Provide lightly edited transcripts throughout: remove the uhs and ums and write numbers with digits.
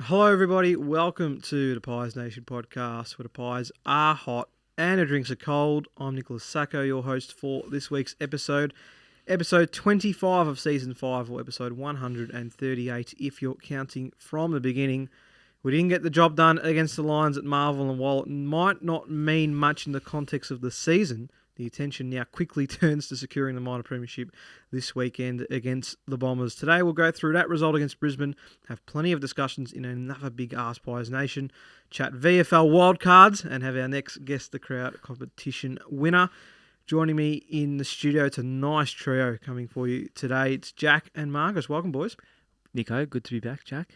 Hello, everybody. Welcome to the PiesNation podcast, where the pies are hot and the drinks are cold. I'm Nicholas Sacco, your host for this week's episode 25 of Season 5, or episode 138, if you're counting from the beginning. We didn't get the job done against the Lions at Marvel, and while it might not mean much in the context of the season, the attention now quickly turns to securing the minor premiership this weekend against the Bombers. Today we'll go through that result against Brisbane, have plenty of discussions in another big AskPiesNation, chat VFL wildcards, and have our next Guess the Crowd competition winner. Joining me in the studio, it's a nice trio coming for you today. It's Jack and Marcus. Welcome, boys. Nico, good to be back, Jack.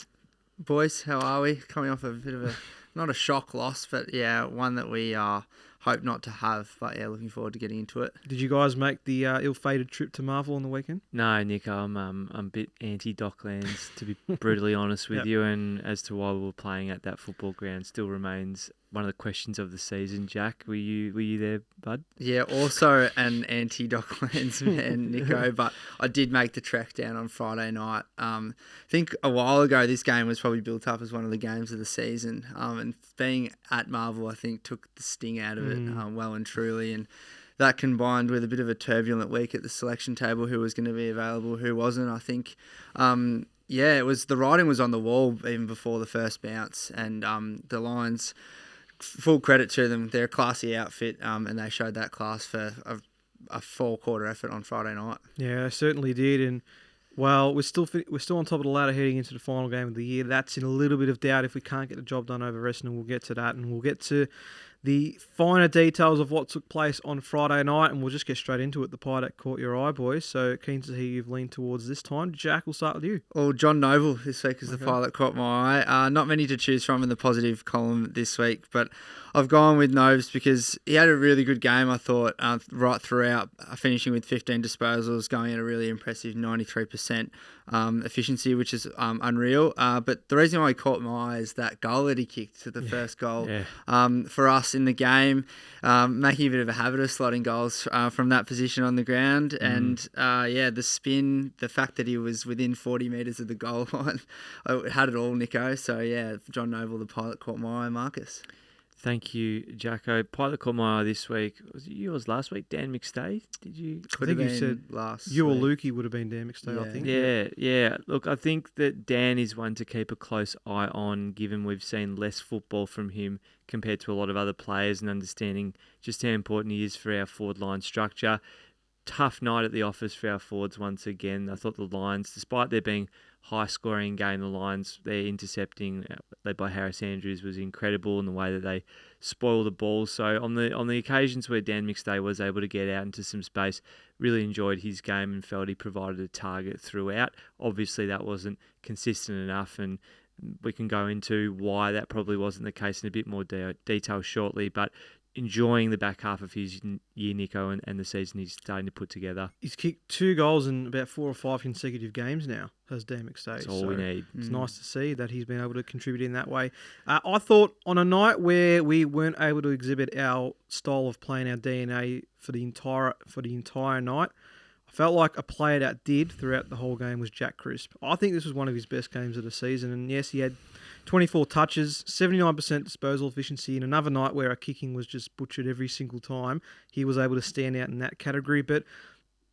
Boys, how are we? Coming off a bit of not a shock loss, but yeah, one that we hope not to have. But yeah, looking forward to getting into it. Did you guys make the ill-fated trip to Marvel on the weekend? No, Nico, I'm a bit anti-Docklands, to be brutally honest with you, and as to why we were playing at that football ground still remains one of the questions of the season. Jack, were you there, bud? Yeah, also an anti-Docklands man, Nico, but I did make the trek down on Friday night. I think a while ago this game was probably built up as one of the games of the season, and being at Marvel I think took the sting out of it well and truly, and that combined with a bit of a turbulent week at the selection table, who was going to be available, who wasn't, I think it was, the writing was on the wall even before the first bounce, and the Lions, full credit to them, they're a classy outfit, and they showed that class for a four-quarter effort on Friday night. Yeah, they certainly did, and well, we're still on top of the ladder heading into the final game of the year. That's in a little bit of doubt if we can't get the job done over Essendon. We'll get to that, and we'll get to the finer details of what took place on Friday night, and we'll just get straight into it. The pie that caught your eye, boys. So keen to hear you've leaned towards this time. Jack, we'll start with you. Well, John Noble this week is the pie that caught my eye. Not many to choose from in the positive column this week, but I've gone with Nobles because he had a really good game, I thought, right throughout, finishing with 15 disposals, going at a really impressive 93% efficiency, which is unreal. But the reason why he caught my eye is that goal that he kicked to the first goal. For us in the game, making a bit of a habit of slotting goals from that position on the ground. And the spin, the fact that he was within 40 metres of the goal line, it had it all, Nico. So yeah, John Noble, the pilot, caught my eye. Marcus. Thank you, Jacko. Pilot caught my eye this week. Was it yours last week? Dan McStay? Did you? I think you said last. You or Lukey would have been Dan McStay, I think. Yeah. Look, I think that Dan is one to keep a close eye on, given we've seen less football from him compared to a lot of other players, and understanding just how important he is for our forward line structure. Tough night at the office for our forwards once again. I thought the Lions, despite there being high-scoring game, the Lions, their intercepting, led by Harris Andrews, was incredible in the way that they spoil the ball. So on the occasions where Dan McStay was able to get out into some space, really enjoyed his game and felt he provided a target throughout. Obviously, that wasn't consistent enough, and we can go into why that probably wasn't the case in a bit more detail shortly, but enjoying the back half of his year, Nico, and the season he's starting to put together. He's kicked 2 goals in about 4 or 5 consecutive games now, has Dan McStay. That's all we need. It's nice to see that he's been able to contribute in that way. I thought on a night where we weren't able to exhibit our style of playing, our DNA for the entire night, I felt like a player that did throughout the whole game was Jack Crisp. I think this was one of his best games of the season, and yes, he had 24 touches, 79% disposal efficiency, and another night where our kicking was just butchered every single time. He was able to stand out in that category, but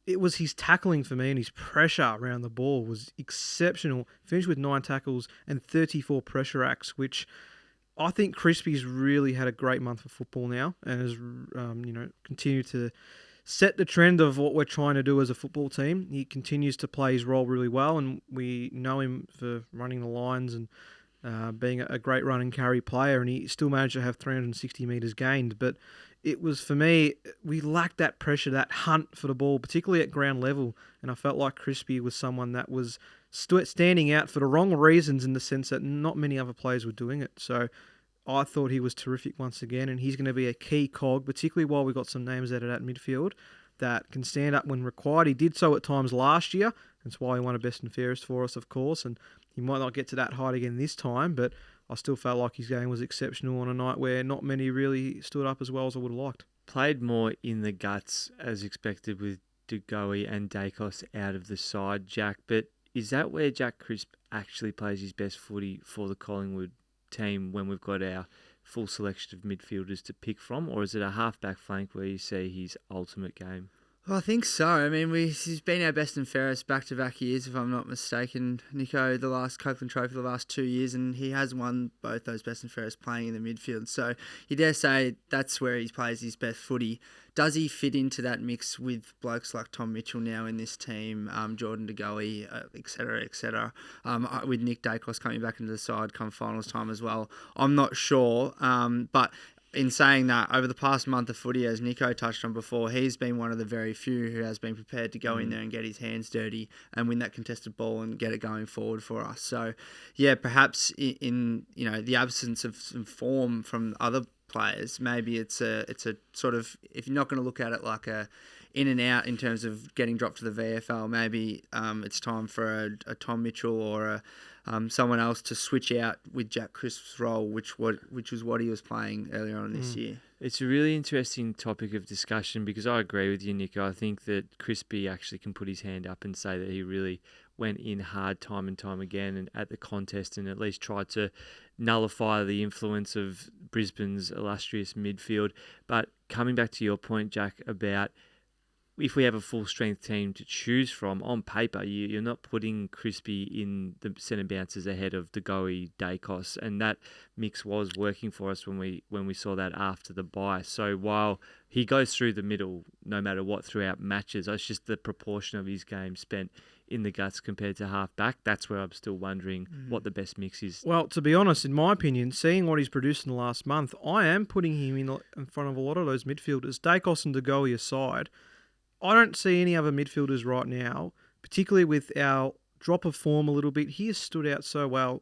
it was his tackling for me, and his pressure around the ball was exceptional. Finished with 9 tackles and 34 pressure acts, which I think Crispy's really had a great month for football now, and has continued to set the trend of what we're trying to do as a football team. He continues to play his role really well, and we know him for running the lines and being a great run and carry player, and he still managed to have 360 metres gained. But it was, for me, we lacked that pressure, that hunt for the ball, particularly at ground level, and I felt like Crispy was someone that was standing out for the wrong reasons, in the sense that not many other players were doing it. So I thought he was terrific once again, and he's going to be a key cog, particularly while we've got some names out of that midfield that can stand up when required. He did so at times last year. That's why he won a best and fairest for us, of course, and he might not get to that height again this time, but I still felt like his game was exceptional on a night where not many really stood up as well as I would have liked. Played more in the guts as expected with Dugowie and Dacos out of the side, Jack, but is that where Jack Crisp actually plays his best footy for the Collingwood team when we've got our full selection of midfielders to pick from, or is it a half-back flank where you see his ultimate game? Well, I think so. I mean, he's been our best and fairest back-to-back years, if I'm not mistaken, Nico, the last Copeland Trophy the last 2 years, and he has won both those best and fairest playing in the midfield. So you dare say that's where he plays his best footy. Does he fit into that mix with blokes like Tom Mitchell now in this team, Jordan De Goey, et cetera, with Nick Dacos coming back into the side come finals time as well? I'm not sure, but in saying that, over the past month of footy, as Nico touched on before, he's been one of the very few who has been prepared to go in there and get his hands dirty and win that contested ball and get it going forward for us. So, yeah, perhaps in the absence of some form from other players, maybe it's a sort of, if you're not going to look at it like a in and out in terms of getting dropped to the VFL, maybe it's time for a Tom Mitchell or someone else to switch out with Jack Crisp's role, which was what he was playing earlier on this year. It's a really interesting topic of discussion because I agree with you, Nico. I think that Crispy actually can put his hand up and say that he really went in hard time and time again and at the contest and at least tried to nullify the influence of Brisbane's illustrious midfield. But coming back to your point, Jack, about if we have a full-strength team to choose from, on paper, you're not putting Crispy in the centre bounces ahead of De Goey, Dacos, and that mix was working for us when we saw that after the bye. So while he goes through the middle no matter what throughout matches, it's just the proportion of his game spent in the guts compared to half-back. That's where I'm still wondering what the best mix is. Well, to be honest, in my opinion, seeing what he's produced in the last month, I am putting him in front of a lot of those midfielders. Dacos and De Goey aside, I don't see any other midfielders right now, particularly with our drop of form a little bit. He has stood out so well.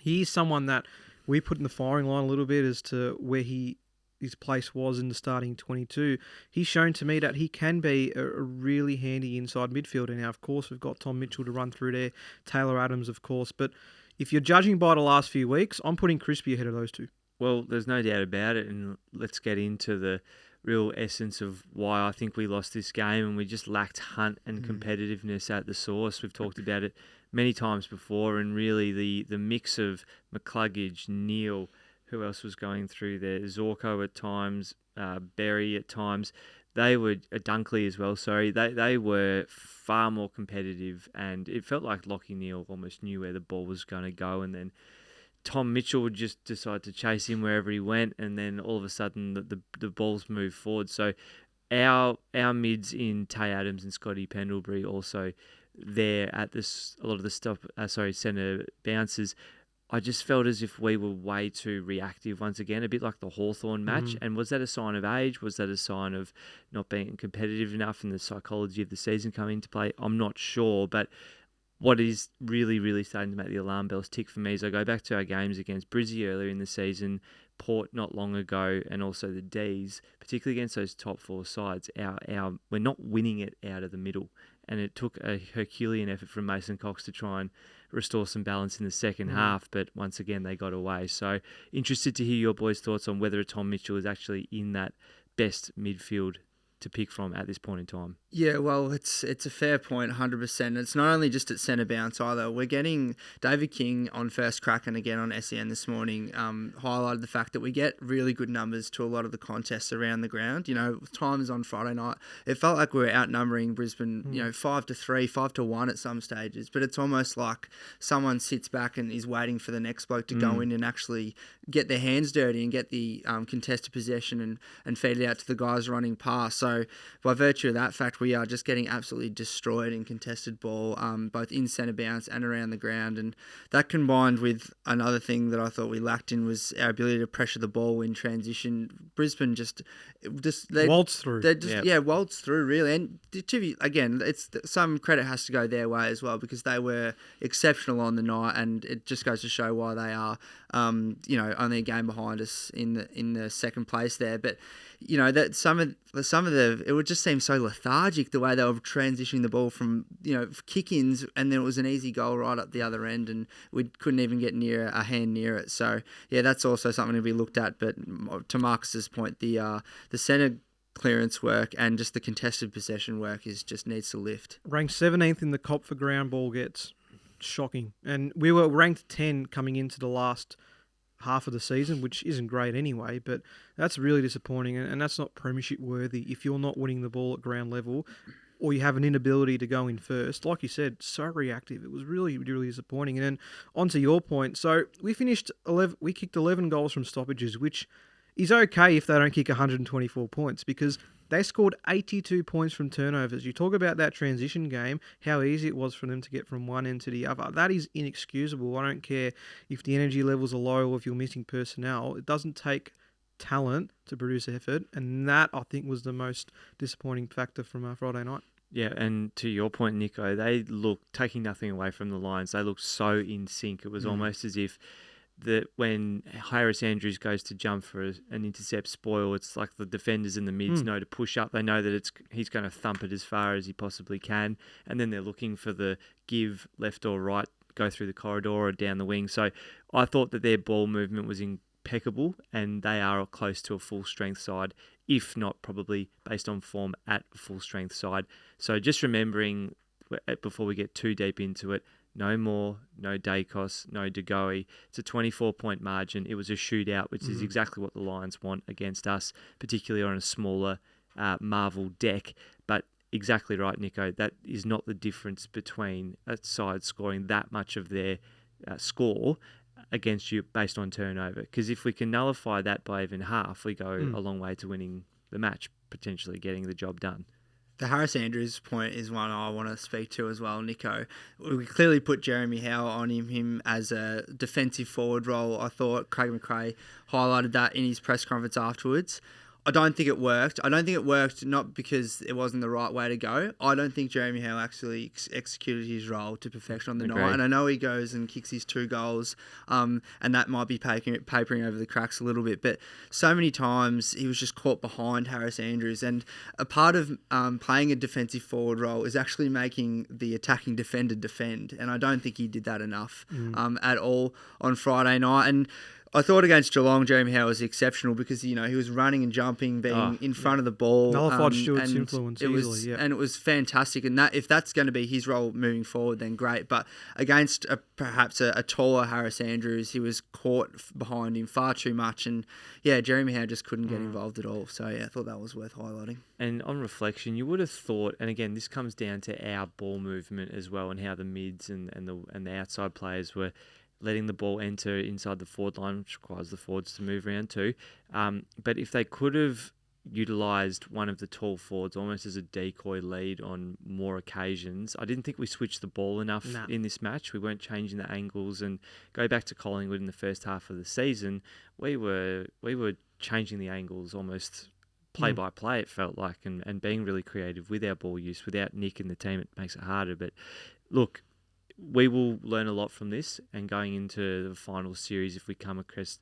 He's someone that we put in the firing line a little bit as to where his place was in the starting 22. He's shown to me that he can be a really handy inside midfielder. Now, of course, we've got Tom Mitchell to run through there, Taylor Adams, of course. But if you're judging by the last few weeks, I'm putting Crispy ahead of those two. Well, there's no doubt about it, and let's get into the real essence of why I think we lost this game, and we just lacked hunt and competitiveness at the source. We've talked about it many times before, and really the mix of McCluggage, Neil, who else was going through there, Zorko at times, Berry at times, they were Dunkley as well. Sorry, they were far more competitive, and it felt like Lachie Neale almost knew where the ball was going to go, and then Tom Mitchell would just decide to chase him wherever he went, and then all of a sudden the balls move forward. So our mids in Tay Adams and Scotty Pendlebury also there at this a lot of the centre bounces. I just felt as if we were way too reactive once again, a bit like the Hawthorn match. And was that a sign of age? Was that a sign of not being competitive enough and the psychology of the season coming into play? I'm not sure, but what is really, really starting to make the alarm bells tick for me is I go back to our games against Brizzy earlier in the season, Port not long ago, and also the D's, particularly against those top four sides. We're not winning it out of the middle, and it took a Herculean effort from Mason Cox to try and restore some balance in the second half, but once again they got away. So interested to hear your boys' thoughts on whether Tom Mitchell is actually in that best midfield to pick from at this point in time. Yeah, well, it's a fair point, 100%. It's not only just at centre bounce either. We're getting David King on first crack and again on SEN this morning highlighted the fact that we get really good numbers to a lot of the contests around the ground. You know, times on Friday night, it felt like we were outnumbering Brisbane, 5-3, 5-1 at some stages. But it's almost like someone sits back and is waiting for the next bloke to go in and actually get their hands dirty and get the contested possession and feed it out to the guys running past. So by virtue of that fact, we are just getting absolutely destroyed in contested ball, both in centre bounce and around the ground. And that combined with another thing that I thought we lacked in was our ability to pressure the ball in transition. Brisbane they waltz through. They just waltz through really. And again, it's some credit has to go their way as well because they were exceptional on the night, and it just goes to show why they are, only a game behind us in the second place there. But that some of the it would just seem so lethargic the way they were transitioning the ball from kick-ins, and then it was an easy goal right up the other end, and we couldn't even get a hand near it. So yeah, that's also something to be looked at. But to Marcus's point, the centre clearance work and just the contested possession work just needs to lift. Ranked 17th in the COP for ground ball gets. Shocking. And we were ranked 10 coming into the last half of the season, which isn't great anyway, but that's really disappointing, and that's not premiership worthy if you're not winning the ball at ground level or you have an inability to go in first. Like you said, so reactive. It was really, really disappointing. And then on to your point. So we kicked 11 goals from stoppages, which is okay if they don't kick 124 points, because they scored 82 points from turnovers. You talk about that transition game, how easy it was for them to get from one end to the other. That is inexcusable. I don't care if the energy levels are low or if you're missing personnel. It doesn't take talent to produce effort, and that, I think, was the most disappointing factor from Friday night. Yeah, and to your point, Nico, they looked, taking nothing away from the Lions, they looked so in sync. It was almost as if that when Harris Andrews goes to jump for an intercept spoil, it's like the defenders in the mids know to push up. They know that he's going to thump it as far as he possibly can, and then they're looking for the give left or right, go through the corridor or down the wing. So I thought that their ball movement was impeccable, and they are close to a full strength side, if not probably based on form at a full strength side. So just remembering before we get too deep into it, no more, no Dacos, no Degoe. It's a 24-point margin. It was a shootout, which is exactly what the Lions want against us, particularly on a smaller Marvel deck. But exactly right, Nico. That is not the difference between a side scoring that much of their score against you based on turnover. Because if we can nullify that by even half, we go a long way to winning the match, potentially getting the job done. The Harris Andrews point is one I want to speak to as well, Nico. We clearly put Jeremy Howe on him as a defensive forward role. I thought Craig McRae highlighted that in his press conference afterwards. I don't think it worked. I don't think it worked not because it wasn't the right way to go. I don't think Jeremy Howe actually executed his role to perfection on the night. And I know he goes and kicks his 2 goals, and that might be papering over the cracks a little bit. But so many times he was just caught behind Harris Andrews. And a part of playing a defensive forward role is actually making the attacking defender defend. And I don't think he did that enough at all on Friday night. And I thought against Geelong, Jeremy Howe was exceptional because, he was running and jumping, being in front of the ball. Nullified Stewart's influence easily, And it was fantastic. And that if that's going to be his role moving forward, then great. But against perhaps a taller Harris Andrews, he was caught behind him far too much. And, Jeremy Howe just couldn't get involved at all. So, I thought that was worth highlighting. And on reflection, you would have thought, and again, this comes down to our ball movement as well and how the mids and the outside players were letting the ball enter inside the forward line, which requires the forwards to move around too. But if they could have utilised one of the tall forwards almost as a decoy lead on more occasions, I didn't think we switched the ball enough in this match. We weren't changing the angles. And go back to Collingwood in the first half of the season, we were changing the angles almost play by play, it felt like, and being really creative with our ball use. Without Nick and the team, it makes it harder. But look, we will learn a lot from this, and going into the final series, if we come across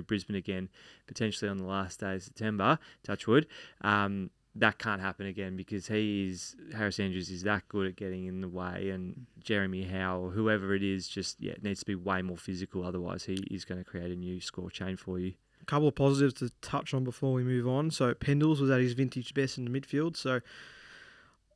Brisbane again, potentially on the last day of September, touch wood, that can't happen again, because Harris Andrews is that good at getting in the way, and Jeremy Howe or whoever it is just needs to be way more physical. Otherwise, he is going to create a new score chain for you. A couple of positives to touch on before we move on. So Pendles was at his vintage best in the midfield. So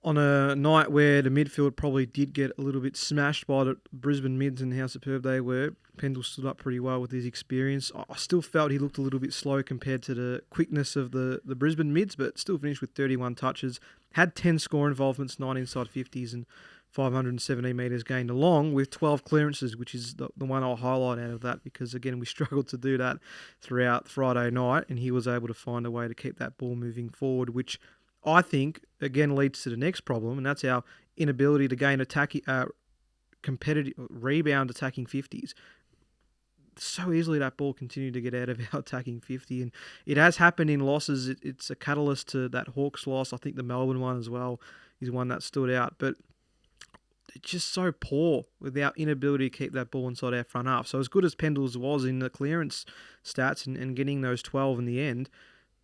on a night where the midfield probably did get a little bit smashed by the Brisbane mids and how superb they were, Pendle stood up pretty well with his experience. I still felt he looked a little bit slow compared to the quickness of the Brisbane mids, but still finished with 31 touches, had 10 score involvements, 9 inside 50s and 517 metres gained, along with 12 clearances, which is the one I'll highlight out of that, because, again, we struggled to do that throughout Friday night, and he was able to find a way to keep that ball moving forward, which I think, again, leads to the next problem, and that's our inability to gain competitive rebound attacking 50s. So easily that ball continued to get out of our attacking 50, and it has happened in losses. It's a catalyst to that Hawks loss. I think the Melbourne one as well is one that stood out, but it's just so poor with our inability to keep that ball inside our front half. So as good as Pendles was in the clearance stats and getting those 12 in the end,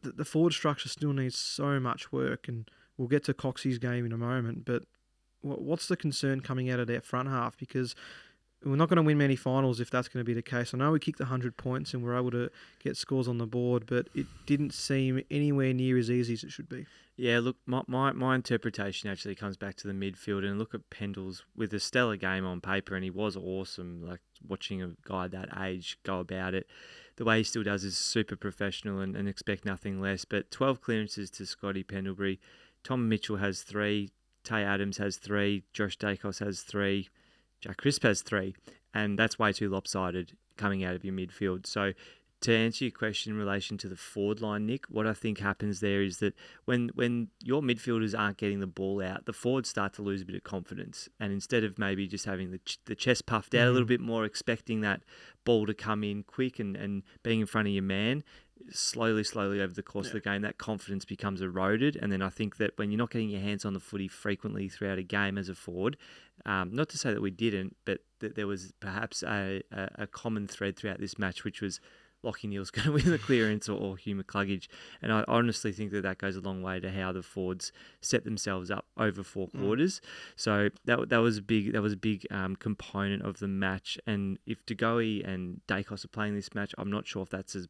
the forward structure still needs so much work, and we'll get to Coxey's game in a moment, but what's the concern coming out of their front half? Because we're not going to win many finals if that's going to be the case. I know we kicked 100 points and we're able to get scores on the board, but it didn't seem anywhere near as easy as it should be. Yeah, look, my interpretation actually comes back to the midfield, and look at Pendles with a stellar game on paper, and he was awesome. Like, watching a guy that age go about it, the way he still does is super professional and expect nothing less. But 12 clearances to Scotty Pendlebury. Tom Mitchell has 3, Tay Adams has 3, Josh Dacos has 3, Jack Crisp has 3, and that's way too lopsided coming out of your midfield. So to answer your question in relation to the forward line, Nick, what I think happens there is that when your midfielders aren't getting the ball out, the forwards start to lose a bit of confidence. And instead of maybe just having the chest puffed out a little bit more, expecting that ball to come in quick and being in front of your man, slowly over the course of the game, that confidence becomes eroded. And then I think that when you're not getting your hands on the footy frequently throughout a game as a forward, not to say that we didn't, but that there was perhaps a common thread throughout this match, which was Lachie Neale's going to win the clearance or Hugh McCluggage. And I honestly think that goes a long way to how the forwards set themselves up over 4 quarters. So that was a big component of the match. And if Degoe and Dacos are playing this match, I'm not sure if that's as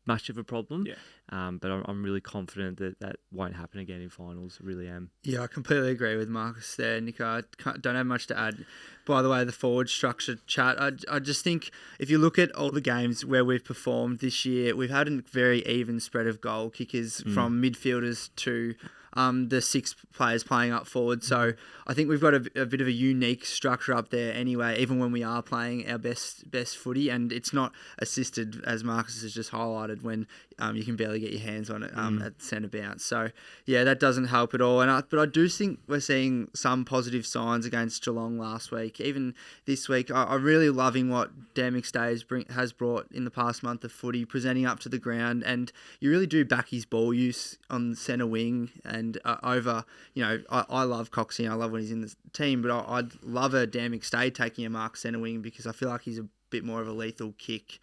much of a problem. But I'm really confident that won't happen again in finals. I really am. Yeah, I completely agree with Marcus there, Nico. I don't have much to add. By the way, the forward structure chat, I just think if you look at all the games where we've performed this year, we've had a very even spread of goal kickers from midfielders to the 6 players playing up forward. So I think we've got a bit of a unique structure up there anyway, even when we are playing our best footy, and it's not assisted, as Marcus has just highlighted, when you can barely get your hands on it at centre bounce. So yeah, that doesn't help at all. But I do think we're seeing some positive signs against Geelong last week. Even this week, I'm really loving what Dan McStay has brought in the past month of footy, presenting up to the ground, and you really do back his ball use on centre wing and over, I love Coxie and I love when he's in the team, but I'd love a Dan McStay taking a mark centre wing because I feel like he's a bit more of a lethal kick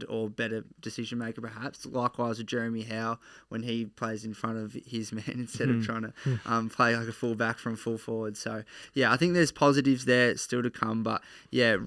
or better decision maker perhaps. Likewise with Jeremy Howe when he plays in front of his man instead of trying to play like a full back from full forward. So yeah, I think there's positives there still to come, but yeah,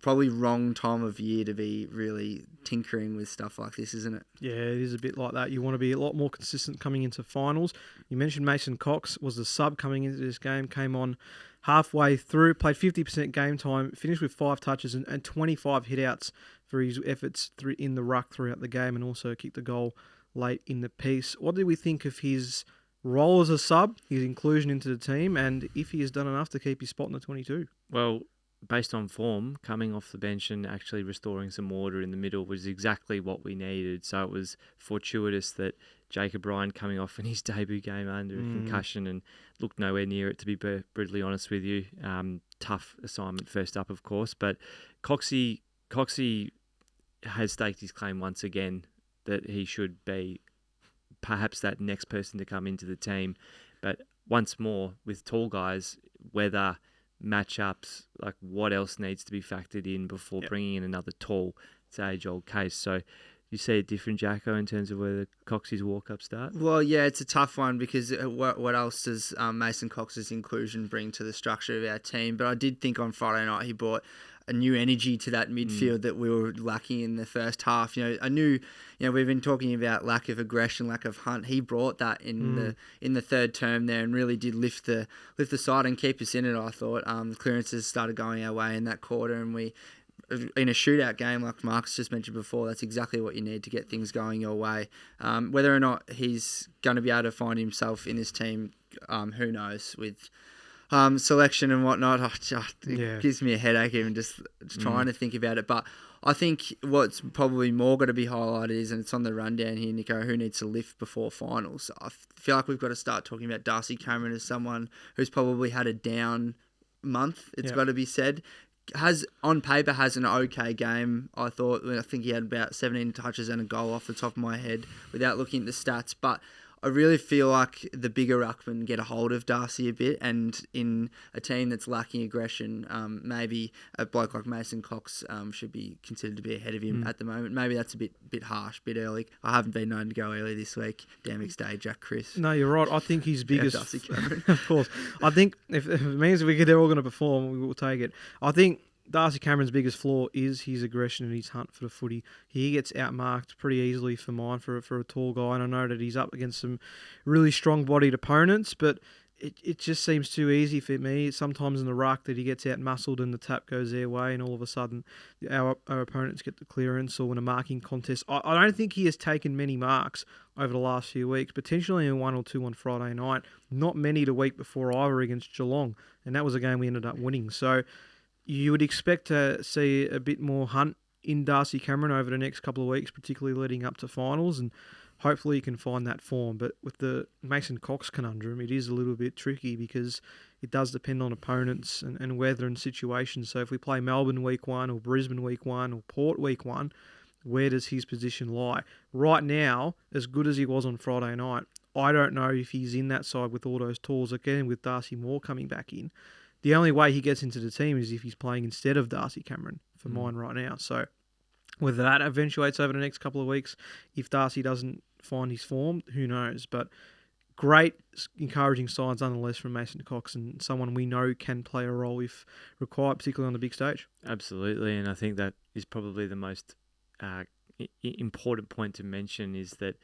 probably wrong time of year to be really tinkering with stuff like this, isn't it? Yeah, it is a bit like that. You want to be a lot more consistent coming into finals. You mentioned Mason Cox was the sub coming into this game, came on halfway through, played 50% game time, finished with 5 touches and 25 hit-outs for his efforts in the ruck throughout the game, and also kicked a goal late in the piece. What did we think of his role as a sub, his inclusion into the team, and if he has done enough to keep his spot in the 22? Well, based on form, coming off the bench and actually restoring some order in the middle was exactly what we needed. So it was fortuitous that Jacob Ryan coming off in his debut game under a concussion and looked nowhere near it, to be brutally honest with you. Tough assignment first up, of course. But Coxie has staked his claim once again that he should be perhaps that next person to come into the team. But once more, with tall guys, whether matchups, like what else needs to be factored in before bringing in another tall? It's an age-old case. So you see it different, Jacko, in terms of where the Coxie's walk-up start? Well, yeah, it's a tough one because what else does Mason Cox's inclusion bring to the structure of our team? But I did think on Friday night he brought a new energy to that midfield that we were lacking in the first half. We've been talking about lack of aggression, lack of hunt. He brought that in the third term there and really did lift the side and keep us in it. I thought the clearances started going our way in that quarter, and we, in a shootout game like Marcus just mentioned before, that's exactly what you need to get things going your way. Whether or not he's going to be able to find himself in this team, who knows, with selection and whatnot. It gives me a headache even just trying to think about it. But I think what's probably more got to be highlighted is, and it's on the rundown here, Nico, who needs to lift before finals. I feel like we've got to start talking about Darcy Cameron as someone who's probably had a down month, it's got to be said. On paper has an okay game, I thought. I think he had about 17 touches and a goal off the top of my head without looking at the stats. But I really feel like the bigger ruckmen get a hold of Darcy a bit, and in a team that's lacking aggression, maybe a bloke like Mason Cox should be considered to be ahead of him at the moment. Maybe that's a bit harsh, a bit early. I haven't been known to go early this week. Dan McStay, Jack Chris. No, you're right. I think his biggest... Darcy Cameron. Of course. I think if it means they're all going to perform, we will take it. I think Darcy Cameron's biggest flaw is his aggression and his hunt for the footy. He gets outmarked pretty easily for mine for a tall guy, and I know that he's up against some really strong-bodied opponents, but it just seems too easy for me. Sometimes in the ruck that he gets out-muscled and the tap goes their way, and all of a sudden our opponents get the clearance or in a marking contest. I don't think he has taken many marks over the last few weeks, potentially in 1 or 2 on Friday night. Not many the week before either against Geelong, and that was a game we ended up winning. So you would expect to see a bit more hunt in Darcy Cameron over the next couple of weeks, particularly leading up to finals, and hopefully he can find that form. But with the Mason Cox conundrum, it is a little bit tricky because it does depend on opponents and weather and situations. So if we play Melbourne week 1 or Brisbane week 1 or Port week 1, where does his position lie? Right now, as good as he was on Friday night, I don't know if he's in that side with all those tools, again with Darcy Moore coming back in. The only way he gets into the team is if he's playing instead of Darcy Cameron for mine right now. So whether that eventuates over the next couple of weeks, if Darcy doesn't find his form, who knows? But great, encouraging signs nonetheless from Mason Cox, and someone we know can play a role if required, particularly on the big stage. Absolutely, and I think that is probably the most important point to mention is that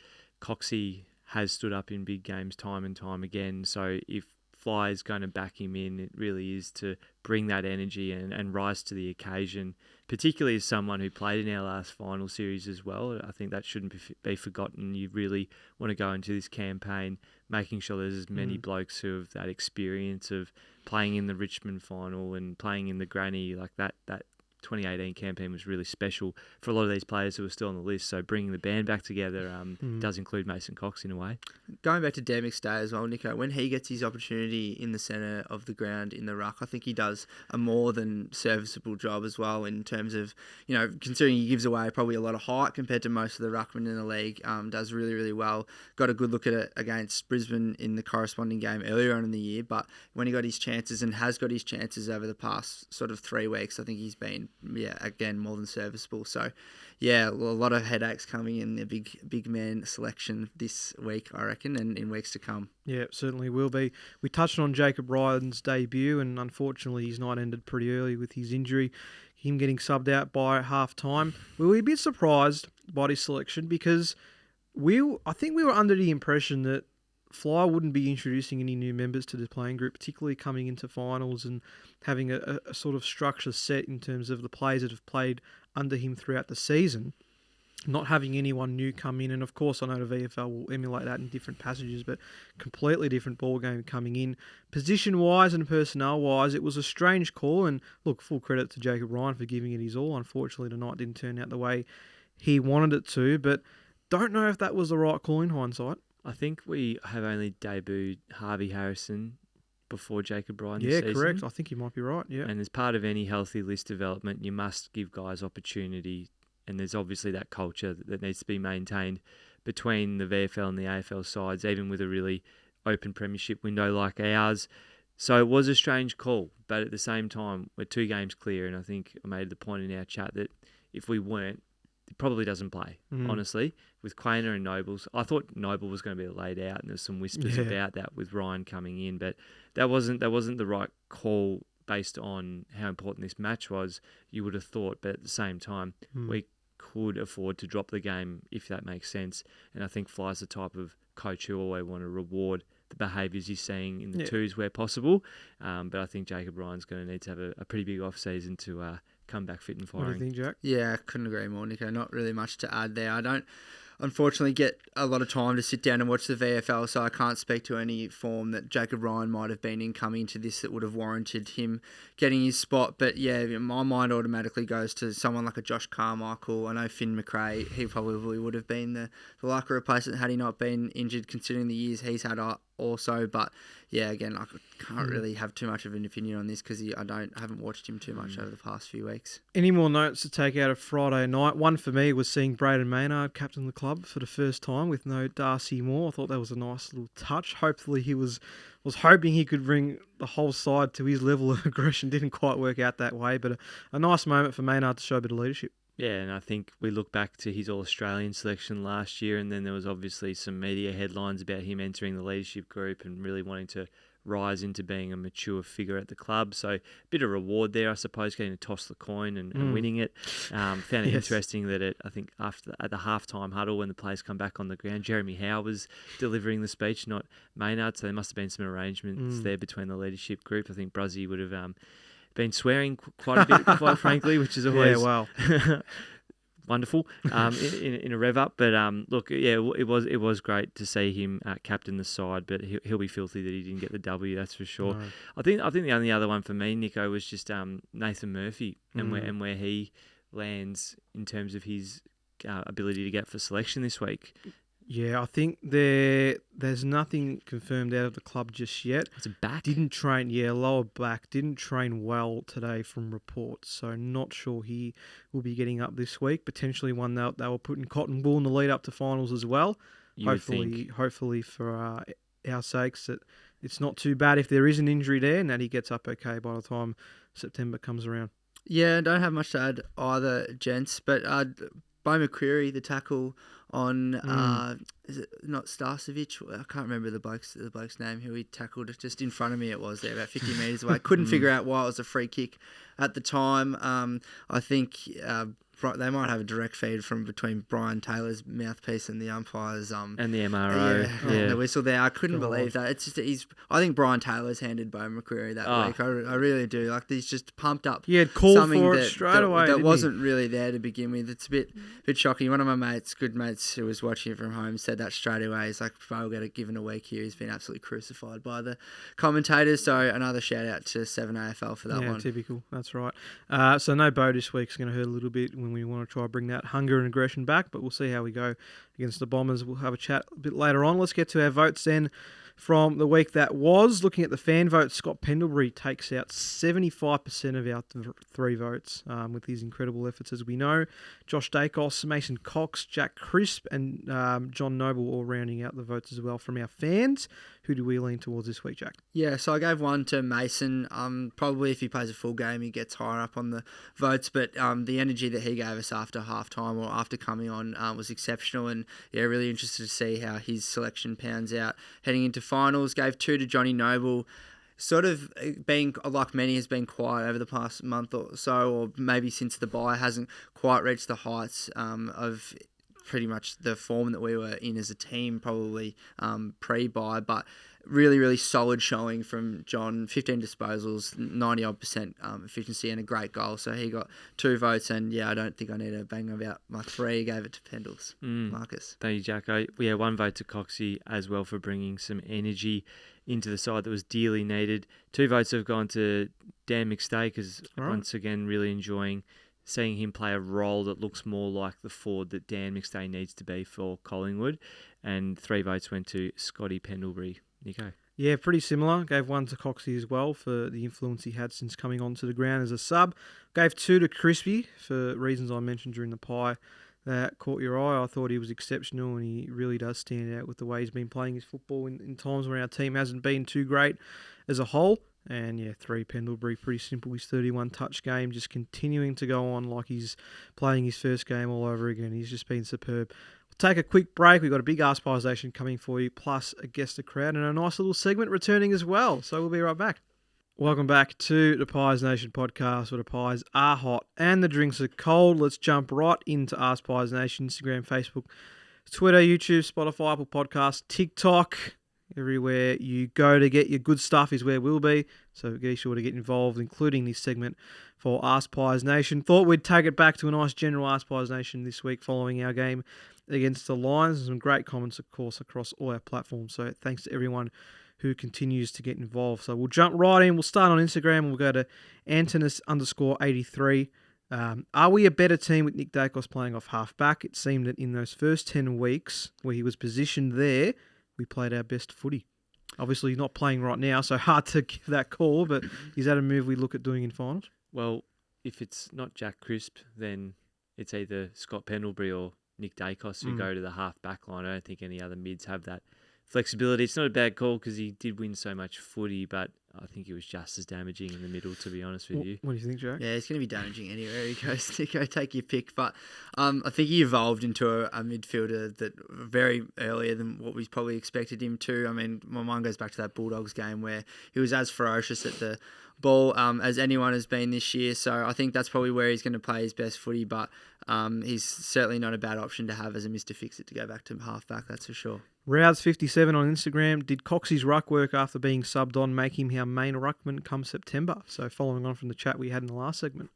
Coxie has stood up in big games time and time again. So if Fly is going to back him in, it really is to bring that energy and rise to the occasion, particularly as someone who played in our last final series as well. I think that shouldn't be forgotten. You really want to go into this campaign making sure there's as many blokes who have that experience of playing in the Richmond final and playing in the granny. Like that 2018 campaign was really special for a lot of these players who are still on the list. So bringing the band back together does include Mason Cox in a way. Going back to Demick's day as well, Nico, when he gets his opportunity in the centre of the ground in the ruck, I think he does a more than serviceable job as well in terms of, considering he gives away probably a lot of height compared to most of the ruckmen in the league, does really, really well. Got a good look at it against Brisbane in the corresponding game earlier on in the year, but when he got his chances and has got his chances over the past sort of 3 weeks, I think he's been, again, more than serviceable. So, a lot of headaches coming in the big man selection this week, I reckon, and in weeks to come. Yeah, it certainly will be. We touched on Jacob Ryan's debut, and unfortunately his night ended pretty early with his injury, him getting subbed out by half-time. We were a bit surprised by his selection because I think we were under the impression that Fly wouldn't be introducing any new members to the playing group, particularly coming into finals and having a sort of structure set in terms of the players that have played under him throughout the season, not having anyone new come in. And of course, I know the VFL will emulate that in different passages, but completely different ball game coming in. Position-wise and personnel-wise, it was a strange call. And look, full credit to Jacob Ryan for giving it his all. Unfortunately, tonight didn't turn out the way he wanted it to, but don't know if that was the right call in hindsight. I think we have only debuted Harvey Harrison before Jacob Ryan this season. Yeah, correct. I think you might be right, yeah. And as part of any healthy list development, you must give guys opportunity, and there's obviously that culture that needs to be maintained between the VFL and the AFL sides, even with a really open premiership window like ours. So it was a strange call, but at the same time, we're 2 games clear, and I think I made the point in our chat that if we weren't, it probably doesn't play, honestly, with Quainer and Nobles. I thought Noble was going to be laid out, and there's some whispers about that with Ryan coming in, but that wasn't the right call based on how important this match was, you would have thought. But at the same time, we could afford to drop the game, if that makes sense. And I think Fly's the type of coach who always want to reward the behaviours he's seeing in the twos where possible. But I think Jacob Ryan's going to need to have a pretty big off-season to come back fit and firing. What do you think, Jack? Yeah, I couldn't agree more, Nico. Not really much to add there. I don't, unfortunately, get a lot of time to sit down and watch the VFL, so I can't speak to any form that Jacob Ryan might have been in coming into this that would have warranted him getting his spot. But my mind automatically goes to someone like a Josh Carmichael. I know Finn McRae, he probably would have been the likely replacement had he not been injured, considering the years he's had also. But again, I can't really have too much of an opinion on this because I haven't watched him too much over the past few weeks. Any more notes to take out of Friday night? One for me was seeing Braden Maynard captain the club for the first time with no Darcy Moore. I thought that was a nice little touch. Hopefully he was hoping he could bring the whole side to his level of aggression. Didn't quite work out that way, but a nice moment for Maynard to show a bit of leadership. Yeah, and I think we look back to his All-Australian selection last year, and then there was obviously some media headlines about him entering the leadership group and really wanting to rise into being a mature figure at the club. So a bit of reward there, I suppose, getting to toss the coin and winning it. Found it interesting that I think at the halftime huddle when the players come back on the ground, Jeremy Howe was delivering the speech, not Maynard. So there must have been some arrangements there between the leadership group. I think Bruzzy would have been swearing quite a bit, quite frankly, which is always wonderful in a rev up. But look, it was great to see him captain the side, but he'll be filthy that he didn't get the W, that's for sure. No. I think the only other one for me, Nico, was just Nathan Murphy and where he lands in terms of his ability to get for selection this week. Yeah, I think there's nothing confirmed out of the club just yet. It's a back. Didn't train, lower back. Didn't train well today from reports. So not sure he will be getting up this week. Potentially one that they were putting cotton wool in the lead up to finals as well. Hopefully for our sakes that it's not too bad if there is an injury there and that he gets up okay by the time September comes around. Yeah, don't have much to add either, gents. But Bo McCreary, the tackle on is it not Starcevic? I can't remember the bloke's name who he tackled just in front of me. It was there about 50 metres away. Couldn't figure out why it was a free kick at the time. I think they might have a direct feed from between Brian Taylor's mouthpiece and the umpires and the MRO. And the whistle there. I couldn't believe that. It's just I think Brian Taylor's handed Bo McCreary that week. I really do. Like he's just pumped up. Yeah, called for it straight away. That wasn't really there to begin with. It's a bit shocking. One of my good mates who was watching it from home said that straight away. He's like, Bo will get it given a week here. He's been absolutely crucified by the commentators. So another shout out to 7AFL for that one. Yeah, typical. That's right. So no Bo this week's going to hurt a little bit when we want to try to bring that hunger and aggression back, but we'll see how we go against the Bombers. We'll have a chat a bit later on. Let's get to our votes then from the week that was. Looking at the fan votes, Scott Pendlebury takes out 75% of our three votes with his incredible efforts, as we know. Josh Dacos, Mason Cox, Jack Crisp, and John Noble all rounding out the votes as well from our fans. Who do we lean towards this week, Jack? Yeah, so I gave one to Mason. Probably if he plays a full game, he gets higher up on the votes, but the energy that he gave us after halftime or after coming on was exceptional, and really interested to see how his selection pans out heading into finals. Gave 2 to Johnny Noble. Sort of being, like many, has been quiet over the past month or so, or maybe since the bye, hasn't quite reached the heights of pretty much the form that we were in as a team, probably pre-bye, but really, really solid showing from John. 15 disposals, 90-odd% efficiency, and a great goal. So he got 2 votes, and I don't think I need to bang about my 3. Gave it to Pendles. Marcus. Thank you, Jacko. 1 vote to Coxie as well for bringing some energy into the side that was dearly needed. 2 votes have gone to Dan McStay, because once again, really enjoying seeing him play a role that looks more like the forward that Dan McStay needs to be for Collingwood. And 3 votes went to Scotty Pendlebury. Nico? Yeah, pretty similar. Gave 1 to Coxie as well for the influence he had since coming onto the ground as a sub. Gave 2 to Crispy for reasons I mentioned during the pie that caught your eye. I thought he was exceptional, and he really does stand out with the way he's been playing his football in times where our team hasn't been too great as a whole. And 3 Pendlebury, pretty simple. His 31 touch game, just continuing to go on like he's playing his first game all over again. He's just been superb. We'll take a quick break. We've got a big AskPiesNation coming for you, plus a guest of crowd and a nice little segment returning as well. So we'll be right back. Welcome back to the Pies Nation podcast, where the pies are hot and the drinks are cold. Let's jump right into AskPiesNation, Instagram, Facebook, Twitter, YouTube, Spotify, Apple Podcasts, TikTok. Everywhere you go to get your good stuff is where we'll be. So be sure to get involved, including this segment for AskPiesNation. Thought we'd take it back to a nice general AskPiesNation this week following our game against the Lions. Some great comments, of course, across all our platforms. So thanks to everyone who continues to get involved. So we'll jump right in. We'll start on Instagram. We'll go to Antonis_83. Are we a better team with Nick Dacos playing off half-back? It seemed that in those first 10 weeks where he was positioned there, we played our best footy. Obviously, he's not playing right now, so hard to give that call, but is that a move we look at doing in finals? Well, if it's not Jack Crisp, then it's either Scott Pendlebury or Nick Dacos who go to the half-back line. I don't think any other mids have that flexibility. It's not a bad call because he did win so much footy, but I think it was just as damaging in the middle, to be honest with you. What do you think, Jack? Yeah, it's going to be damaging anywhere he goes. Nico, take your pick. But I think he evolved into a midfielder that very earlier than what we probably expected him to. I mean, my mind goes back to that Bulldogs game where he was as ferocious at the ball as anyone has been this year. So I think that's probably where he's going to play his best footy. But he's certainly not a bad option to have as a Mr. Fix-It to go back to half-back, that's for sure. Rouse57 on Instagram. Did Coxie's ruck work after being subbed on make him our main ruckman come September? So following on from the chat we had in the last segment.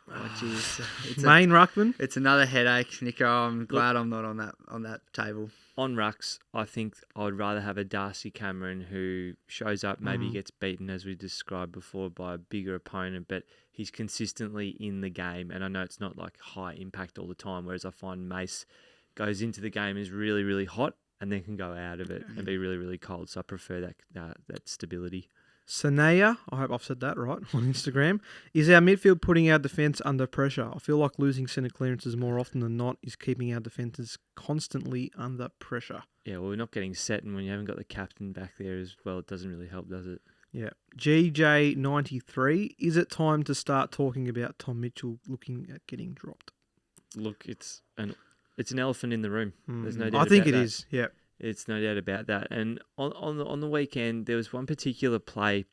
Oh, jeez. Main ruckman? It's another headache, Nico. I'm glad I'm not on that table. On rucks, I think I would rather have a Darcy Cameron who shows up, maybe gets beaten, as we described before, by a bigger opponent, but he's consistently in the game. And I know it's not like high impact all the time, whereas I find Mace goes into the game, is really, really hot, and then can go out of it and be really, really cold. So I prefer that stability. Sanaya, I hope I've said that right, on Instagram. Is our midfield putting our defence under pressure? I feel like losing centre clearances more often than not is keeping our defences constantly under pressure. Yeah, well, we're not getting set, and when you haven't got the captain back there as well, it doesn't really help, does it? Yeah. GJ93, is it time to start talking about Tom Mitchell looking at getting dropped? Look, it's an elephant in the room. There's no doubt I think about it that. is, yeah. It's no doubt about that. And on the weekend, there was one particular play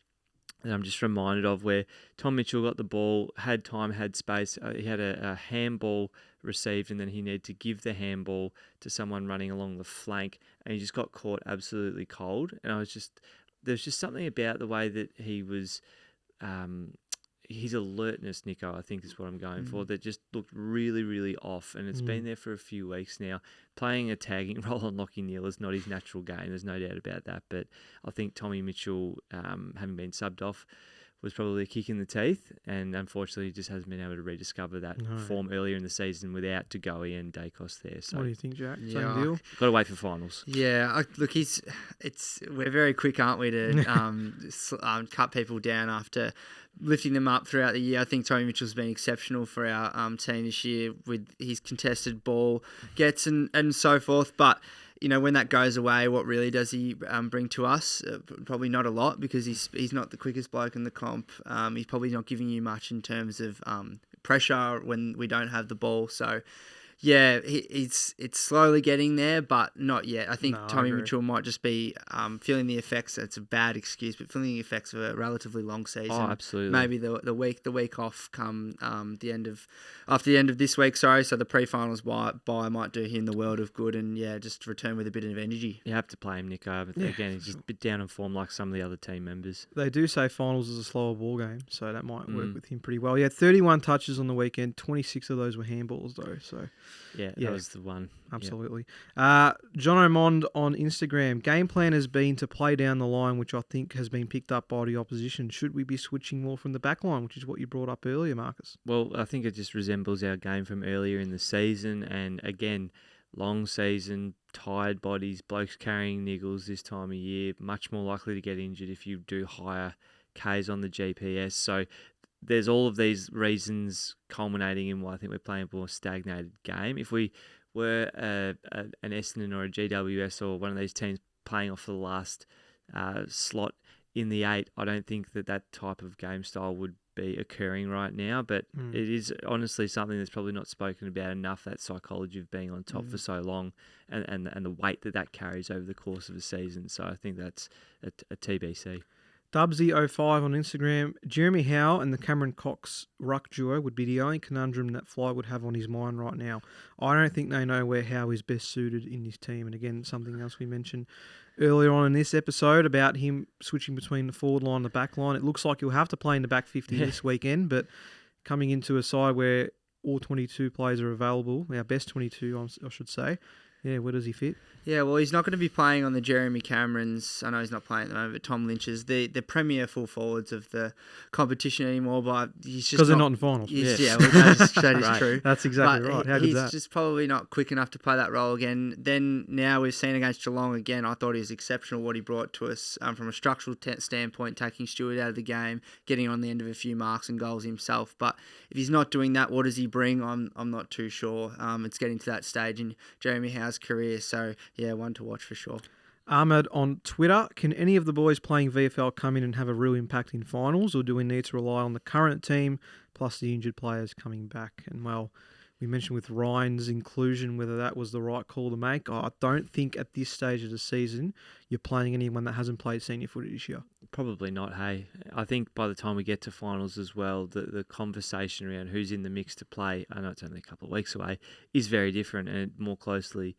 that I'm just reminded of where Tom Mitchell got the ball, had time, had space. He had a handball received, and then he needed to give the handball to someone running along the flank, and he just got caught absolutely cold. And there's just something about the way that he was, his alertness, Nico, I think is what I'm going for, that just looked really, really off. And it's been there for a few weeks now. Playing a tagging role on Lachie Neale is not his natural game. There's no doubt about that. But I think Tommy Mitchell, having been subbed off, was probably a kick in the teeth. And unfortunately, he just hasn't been able to rediscover that form earlier in the season without Tagoe and Dacos there. So What do you think, Jack? Yeah. Same deal? Got to wait for finals. Yeah, look, we're very quick, aren't we, to cut people down after lifting them up throughout the year. I think Tommy Mitchell's been exceptional for our team this year with his contested ball gets and so forth. But you know, when that goes away, what really does he bring to us? Probably not a lot, because he's not the quickest bloke in the comp. He's probably not giving you much in terms of pressure when we don't have the ball. So yeah, it's slowly getting there, but not yet. I think Tommy Mitchell might just be feeling the effects. It's a bad excuse, but feeling the effects of a relatively long season. Oh, absolutely. Maybe the week off come after the end of this week. Sorry, so the pre-finals bye might do him the world of good, and yeah, just return with a bit of energy. You have to play him, Nico. But again, he's just a bit down in form like some of the other team members. They do say finals is a slower ball game, so that might work with him pretty well. He had 31 touches on the weekend. 26 of those were handballs, though. So yeah, that was the one. Absolutely. John O'Mond on Instagram. Game plan has been to play down the line, which I think has been picked up by the opposition. Should we be switching more from the back line, which is what you brought up earlier, Marcus? Well, I think it just resembles our game from earlier in the season. And again, long season, tired bodies, blokes carrying niggles this time of year, much more likely to get injured if you do higher Ks on the GPS. So there's all of these reasons culminating in why I think we're playing a more stagnated game. If we were an Essendon or a GWS or one of these teams playing off the last slot in the 8, I don't think that type of game style would be occurring right now. But it is honestly something that's probably not spoken about enough, that psychology of being on top for so long and the weight that carries over the course of a season. So I think that's a TBC. Dubsy05 on Instagram. Jeremy Howe and the Cameron Cox ruck duo would be the only conundrum that Fly would have on his mind right now. I don't think they know where Howe is best suited in this team. And again, something else we mentioned earlier on in this episode about him switching between the forward line and the back line. It looks like he'll have to play in the back 50 this weekend, but coming into a side where all 22 players are available, our best 22, I should say. Yeah, where does he fit? Yeah, well, he's not going to be playing on the Jeremy Camerons. I know he's not playing at the moment, but Tom Lynch's, the premier full forwards of the competition anymore. But he's just because they're not in finals. Yeah, well, that is true. That's exactly right. How he's good that? Just probably not quick enough to play that role again. Then now we've seen against Geelong again. I thought he was exceptional what he brought to us from a structural standpoint, taking Stewart out of the game, getting on the end of a few marks and goals himself. But if he's not doing that, what does he bring? I'm not too sure. It's getting to that stage in Jeremy Howe's career. So yeah, one to watch for sure. Ahmed on Twitter, can any of the boys playing VFL come in and have a real impact in finals, or do we need to rely on the current team plus the injured players coming back? And well, we mentioned with Ryan's inclusion whether that was the right call to make. I don't think at this stage of the season you're playing anyone that hasn't played senior footy this year. Probably not, hey. I think by the time we get to finals as well, the conversation around who's in the mix to play, I know it's only a couple of weeks away, is very different and it more closely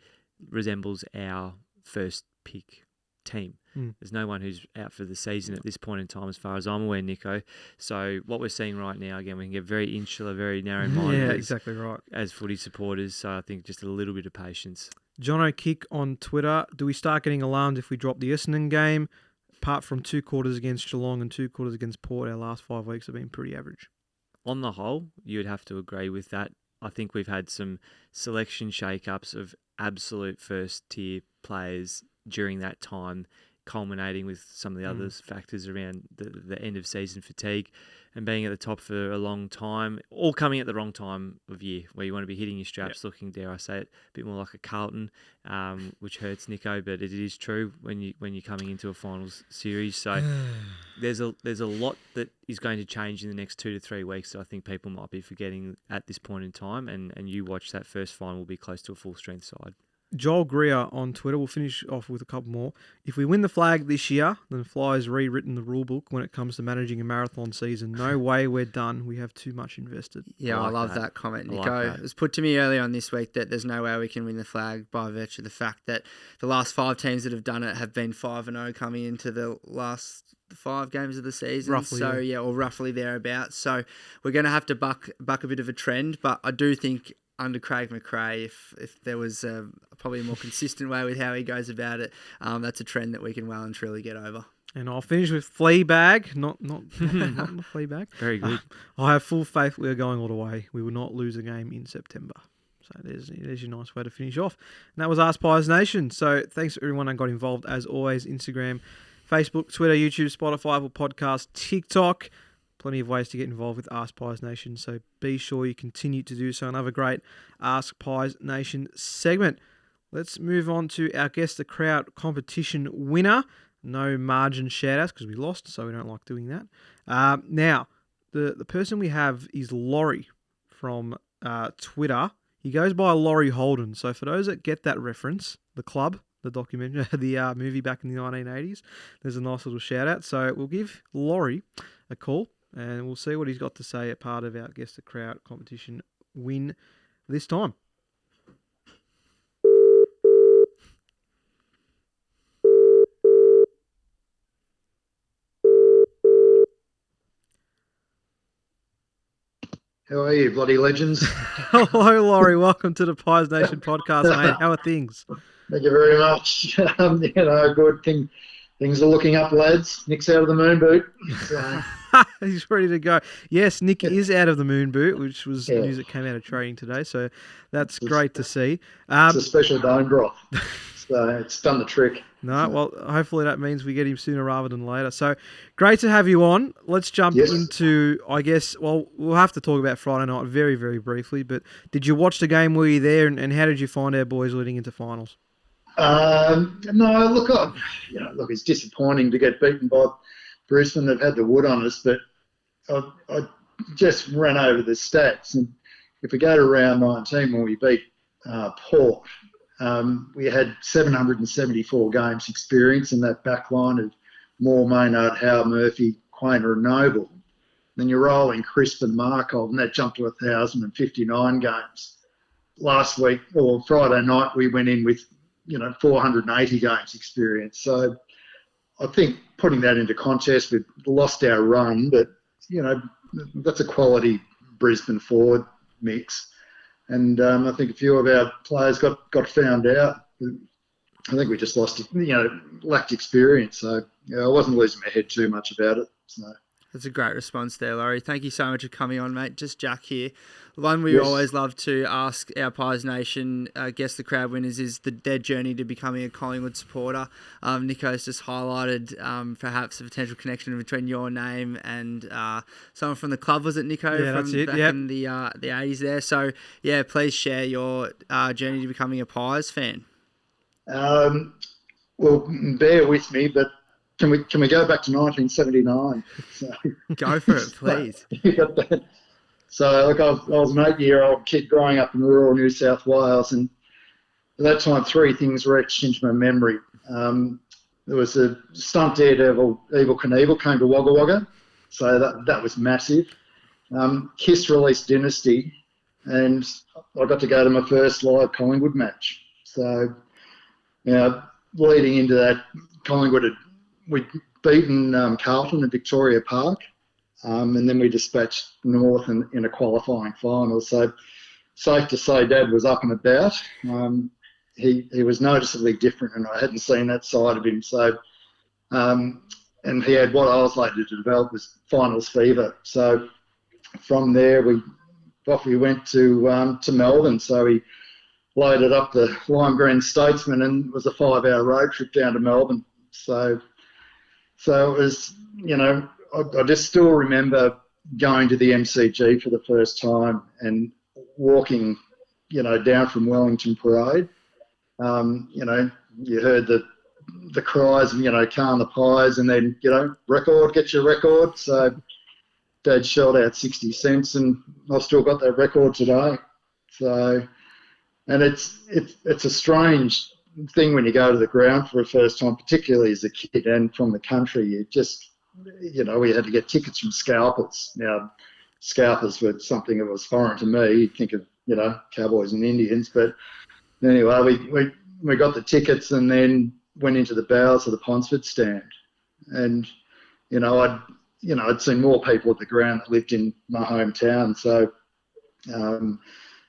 resembles our first pick team. There's no one who's out for the season at this point in time as far as I'm aware, Nico. So what we're seeing right now, again, we can get very insular, very narrow-minded Yeah, exactly right. as footy supporters. So I think just a little bit of patience. Jono Kick on Twitter, do we start getting alarmed if we drop the Essendon game? Apart from 2 quarters against Geelong and 2 quarters against Port, our last 5 weeks have been pretty average. On the whole, you would have to agree with that. I think we've had some selection shake-ups of absolute first-tier players during that time, culminating with some of the other factors around the end of season fatigue and being at the top for a long time, all coming at the wrong time of year where you want to be hitting your straps, looking, dare I say it, a bit more like a Carlton, which hurts Nico, but it is true when you're coming into a finals series. So there's a lot that is going to change in the next 2 to 3 weeks. So I think people might be forgetting at this point in time, and you watch that first final will be close to a full strength side. Joel Greer on Twitter, we'll finish off with a couple more. If we win the flag this year, then Fly's rewritten the rule book when it comes to managing a marathon season. No way we're done. We have too much invested. Yeah, I love that comment, Nico. It was put to me earlier on this week that there's no way we can win the flag by virtue of the fact that the last 5 teams that have done it have been 5-0 coming into the last 5 games of the season. Roughly, or roughly thereabouts. So we're going to have to buck a bit of a trend, but I do think under Craig McRae, if there was probably a more consistent way with how he goes about it, that's a trend that we can well and truly get over. And I'll finish with Fleabag, not Fleabag. Very good. I have full faith we are going all the way. We will not lose a game in September. So there's your nice way to finish off. And that was AskPiesNation. So thanks to everyone that got involved. As always, Instagram, Facebook, Twitter, YouTube, Spotify, Apple Podcasts, TikTok. Plenty of ways to get involved with Ask Pies Nation, so be sure you continue to do so. Another great Ask Pies Nation segment. Let's move on to our Guess the Crowd competition winner. No margin shout-outs because we lost, so we don't like doing that. Now, the person we have is Laurie from Twitter. He goes by Laurie Holden. So for those that get that reference, the club, the documentary, the movie back in the 1980s, there's a nice little shout-out. So we'll give Laurie a call. And we'll see what he's got to say at part of our Guess the Crowd competition win this time. How are you, bloody legends? Hello, Laurie. Welcome to the Pies Nation podcast, mate. How are things? Thank you very much. Good thing. Things are looking up, lads. Nick's out of the moon boot. He's ready to go. Yes, Nick is out of the moon boot, which was news that came out of training today. So that's great to see. It's a special bone broth. So it's done the trick. No, well, hopefully that means we get him sooner rather than later. So great to have you on. Let's jump into, I guess, well, we'll have to talk about Friday night very, very briefly. But did you watch the game? Were you there? And how did you find our boys leading into finals? No, look, it's disappointing to get beaten by Brisbane. They've had the wood on us, but I just ran over the stats. And if we go to round 19 when we beat Port, we had 774 games experience in that back line of Moore, Maynard, Howe, Murphy, Quainer and Noble. Then you roll in Crisp and Markov, and that jumped to 1,059 games. Last week, or Friday night, we went in with 480 games experience. So I think putting that into context, we've lost our run, but, that's a quality Brisbane forward mix. And I think a few of our players got found out. I think we just lacked experience. So, I wasn't losing my head too much about it. So. That's a great response there, Laurie. Thank you so much for coming on, mate. Just Jack here. One we always love to ask our Pies Nation Guess the Crowd winners is their journey to becoming a Collingwood supporter. Nico's just highlighted perhaps a potential connection between your name and someone from the club. Was it Nico? Yeah, that's it. Back in the 80s there. So, please share your journey to becoming a Pies fan. well, bear with me, but can we go back to 1979? So, Go for it, please. So, look, I was an 8-year-old kid growing up in rural New South Wales, and at that time, three things were etched into my memory. There was a stunt daredevil, Evel Knievel, came to Wagga Wagga, so that was massive. Kiss released Dynasty, and I got to go to my first live Collingwood match. So, leading into that, we'd beaten Carlton at Victoria Park, and then we dispatched North in a qualifying final. So, safe to say, Dad was up and about. He was noticeably different, and I hadn't seen that side of him. So, and he had what I was later to develop was finals fever. So, from there we went to Melbourne. So he loaded up the Lime Green Statesman, and it was a 5-hour road trip down to Melbourne. So it was, I just still remember going to the MCG for the first time and walking, down from Wellington Parade. You heard the cries of, calm the pies, and then, record, get your record. So Dad shelled out 60 cents, and I've still got that record today. So, and it's a strange thing when you go to the ground for the first time, particularly as a kid and from the country. You just, we had to get tickets from scalpers. Now, scalpers were something that was foreign to me. You'd think of, cowboys and Indians. But anyway, we got the tickets and then went into the bowels of the Ponsford stand. And, I'd seen more people at the ground that lived in my hometown. So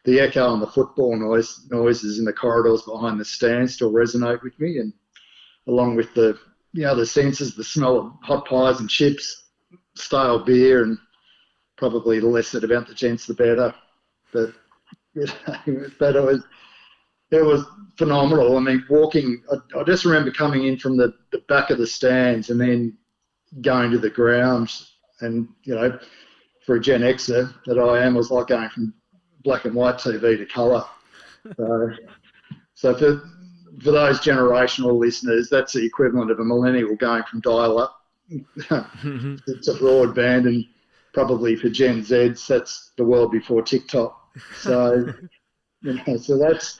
the echo and the football noises in the corridors behind the stand still resonate with me, and along with the senses, the smell of hot pies and chips, stale beer, and probably the less said about the gents, the better. But it was phenomenal. I mean, walking, I just remember coming in from the back of the stands and then going to the ground, and, for a Gen Xer that I am, was like going from black and white TV to colour. So for those generational listeners, that's the equivalent of a millennial going from dial-up to broadband, and probably for Gen Zs, that's the world before TikTok. So, so that's,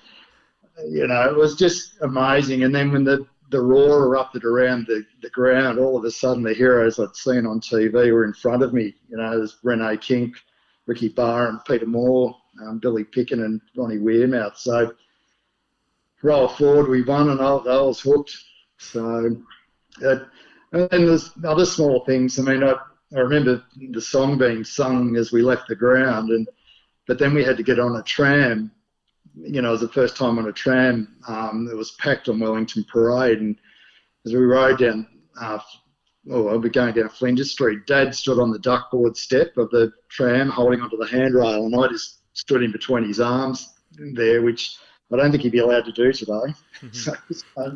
it was just amazing. And then when the roar erupted around the ground, all of a sudden the heroes I'd seen on TV were in front of me. There's Renee Kink, Ricky Barham, Peter Moore, Billy Picken, and Ronnie Weirmouth. So roll forward, we won, and I was hooked. So, and there's other small things. I mean, I remember the song being sung as we left the ground, but then we had to get on a tram. It was the first time on a tram. It was packed on Wellington Parade, and as we rode down, we're going down Flinders Street, Dad stood on the duckboard step of the tram holding onto the handrail, and I just stood in between his arms there, which I don't think he'd be allowed to do today. Mm-hmm.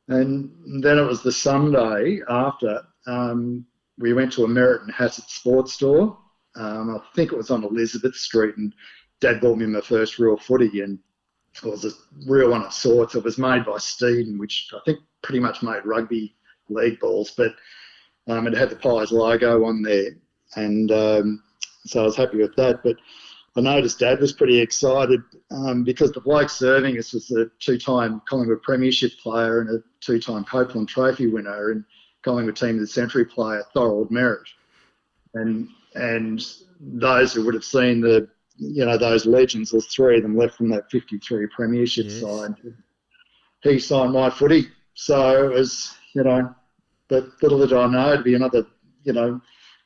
And then it was the Sunday after, we went to a Merritton Hassett sports store. I think it was on Elizabeth Street, and Dad bought me my first real footy, and it was a real one of sorts. It was made by Steeden, which I think pretty much made rugby league balls, but it had the Pies logo on there, and so I was happy with that. But I noticed Dad was pretty excited because the bloke serving us was a 2-time Collingwood premiership player and a 2-time Copeland Trophy winner and Collingwood Team of the Century player, Thorold Merritt. And those who would have seen those legends, there's 3 of them left from that 53 premiership side. He signed my footy. So it was, but little did I know it'd be another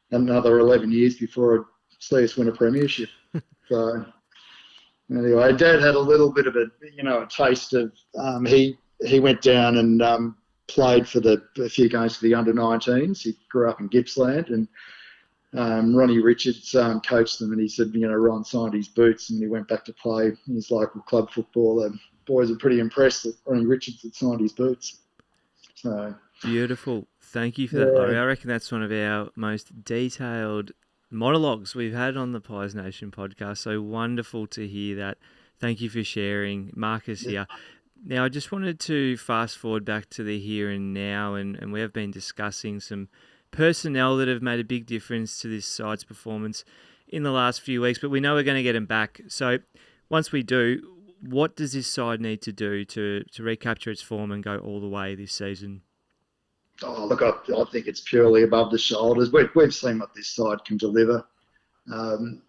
11 years before I'd see us win a premiership. So anyway, Dad had a little bit of a taste of, he went down and played for a few games for the under-19s. He grew up in Gippsland, and Ronnie Richards coached them, and he said, Ron signed his boots and he went back to play in his local club football. The boys were pretty impressed that Ronnie Richards had signed his boots. So beautiful. Thank you for that, Laurie. I reckon that's one of our most detailed monologues we've had on the Pies Nation podcast. So wonderful to hear that. Thank you for sharing. Marcus here. Now, I just wanted to fast forward back to the here and now, and we have been discussing some personnel that have made a big difference to this side's performance in the last few weeks, but we know we're going to get them back. So once we do, what does this side need to do to recapture its form and go all the way this season? Oh, look, I think it's purely above the shoulders. We've seen what this side can deliver.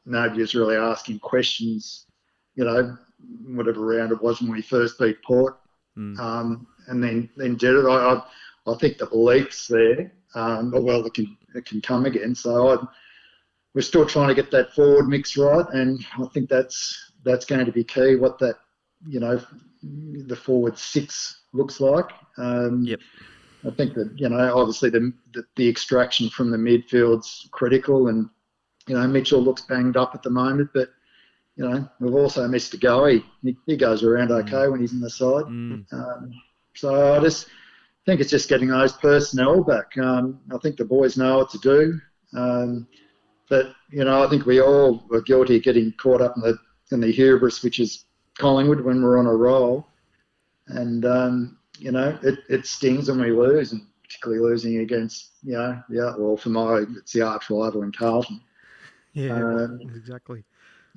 Nobody's really asking questions, whatever round it was when we first beat Port, and then did it. I think the belief's there. It can come again. So we're still trying to get that forward mix right, and I think that's going to be key. What that the forward six looks like. Yep. I think that obviously the extraction from the midfield's critical, and Mitchell looks banged up at the moment, but we've also missed a goalie. He goes around okay when he's in the side. So I just think it's just getting those personnel back. I think the boys know what to do, but I think we all were guilty of getting caught up in the hubris, which is Collingwood when we're on a roll, and it stings when we lose, and particularly losing against for my it's the arch rival in Carlton. Yeah, exactly.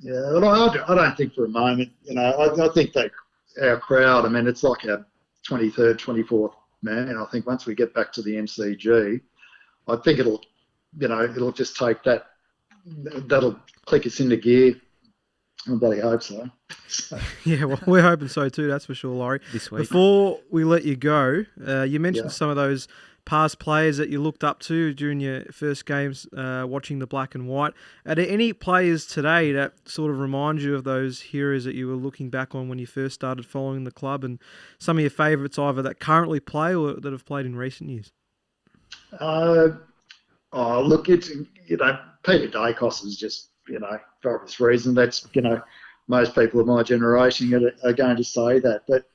Yeah, but I don't think for a moment, I think that our crowd, I mean, it's like our 23rd, 24th man. I think once we get back to the MCG, I think it'll just take that'll click us into gear. I bloody hope so. Yeah, well, we're hoping so too, that's for sure, Laurie. This week. Before we let you go, you mentioned some of those past players that you looked up to during your first games watching the black and white. Are there any players today that sort of remind you of those heroes that you were looking back on when you first started following the club, and some of your favourites either that currently play or that have played in recent years? Look, it's, Peter Dacos is just, for obvious reason, that's, most people of my generation are going to say that. But,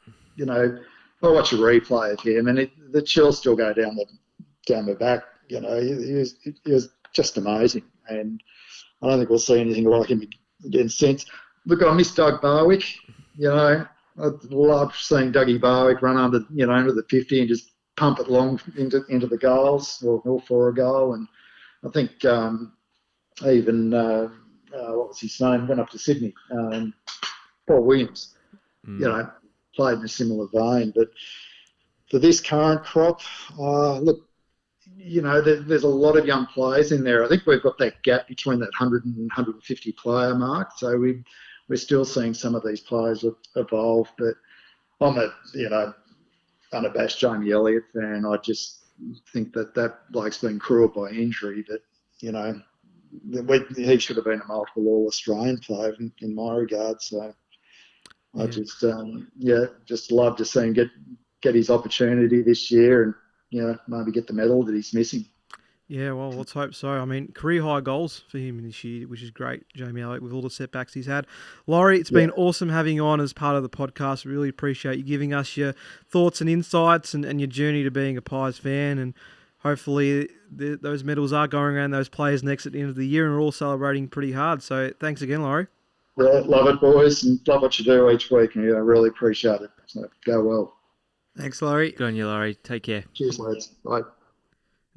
I watch a replay of him, and the chills still go down the back. He was just amazing, and I don't think we'll see anything like him again since. Look, I miss Doug Barwick. I love seeing Dougie Barwick run under the 50 and just pump it long into the goals or for a goal. And I think even what was his name, went up to Sydney, Paul Williams. Played in a similar vein. But for this current crop, look, there's a lot of young players in there. I think we've got that gap between that 100 and 150 player mark. So we're still seeing some of these players evolve. But I'm a unabashed Jamie Elliott fan. I just think that bloke's been cruel by injury. But he should have been a multiple All-Australian player in my regard. So. I just love to see him get his opportunity this year, and maybe get the medal that he's missing. Yeah, well, let's hope so. I mean, career high goals for him this year, which is great, Jamie Elliott, with all the setbacks he's had. Laurie, it's been awesome having you on as part of the podcast. Really appreciate you giving us your thoughts and insights and your journey to being a Pies fan, and hopefully those medals are going around those players next at the end of the year, and we're all celebrating pretty hard. So thanks again, Laurie. Yeah, love it, boys, and love what you do each week, and I really appreciate it. So go well. Thanks, Laurie. Good on you, Laurie. Take care. Cheers, lads. Bye.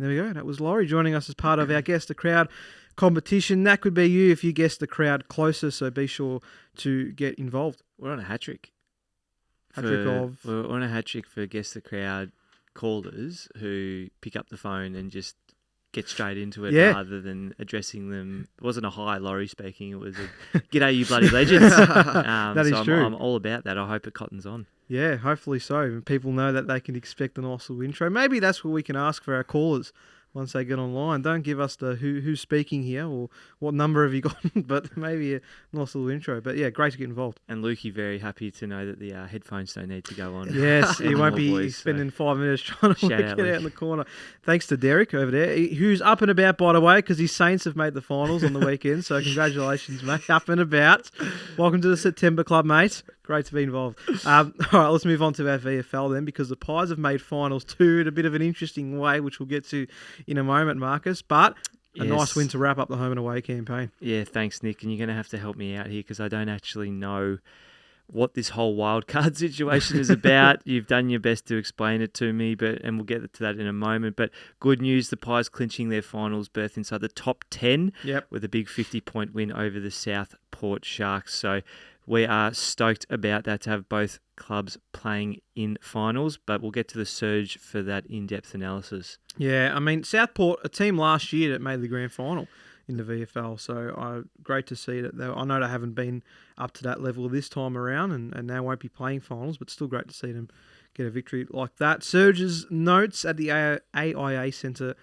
There we go. That was Laurie joining us as part of our Guess the Crowd competition. That could be you if you guess the crowd closer, so be sure to get involved. We're on a hat-trick. We're on a hat-trick for Guess the Crowd callers who pick up the phone and just get straight into it rather than addressing them. It wasn't a hi, Laurie speaking. It was a g'day, you bloody legends. That is true. I'm all about that. I hope it cottons on. Yeah, hopefully so. And people know that they can expect an nice little intro. Maybe that's what we can ask for our callers once they get online. Don't give us the who's speaking here or what number have you got, but maybe a nice little intro. But yeah, great to get involved. And Lukey very happy to know that the headphones don't need to go on. Yes, he won't be spending 5 minutes trying to get out in the corner. Thanks to Derek over there, who's up and about, by the way, because his Saints have made the finals on the weekend. So congratulations, mate. Up and about. Welcome to the September Club, mate. Great to be involved. All right, let's move on to our VFL then, because the Pies have made finals too in a bit of an interesting way, which we'll get to in a moment, Marcus. But a nice win to wrap up the home and away campaign. Yeah, thanks, Nick. And you're going to have to help me out here because I don't actually know what this whole wild card situation is about. You've done your best to explain it to me, and we'll get to that in a moment. But good news, the Pies clinching their finals berth inside the top 10 with a big 50-point win over the Southport Sharks. So we are stoked about that, to have both clubs playing in finals, but we'll get to the Surge for that in-depth analysis. Yeah, I mean, Southport, a team last year that made the grand final in the VFL, so great to see that. I know they haven't been up to that level this time around, and now won't be playing finals, but still great to see them get a victory like that. Surge's notes at the AIA Centre,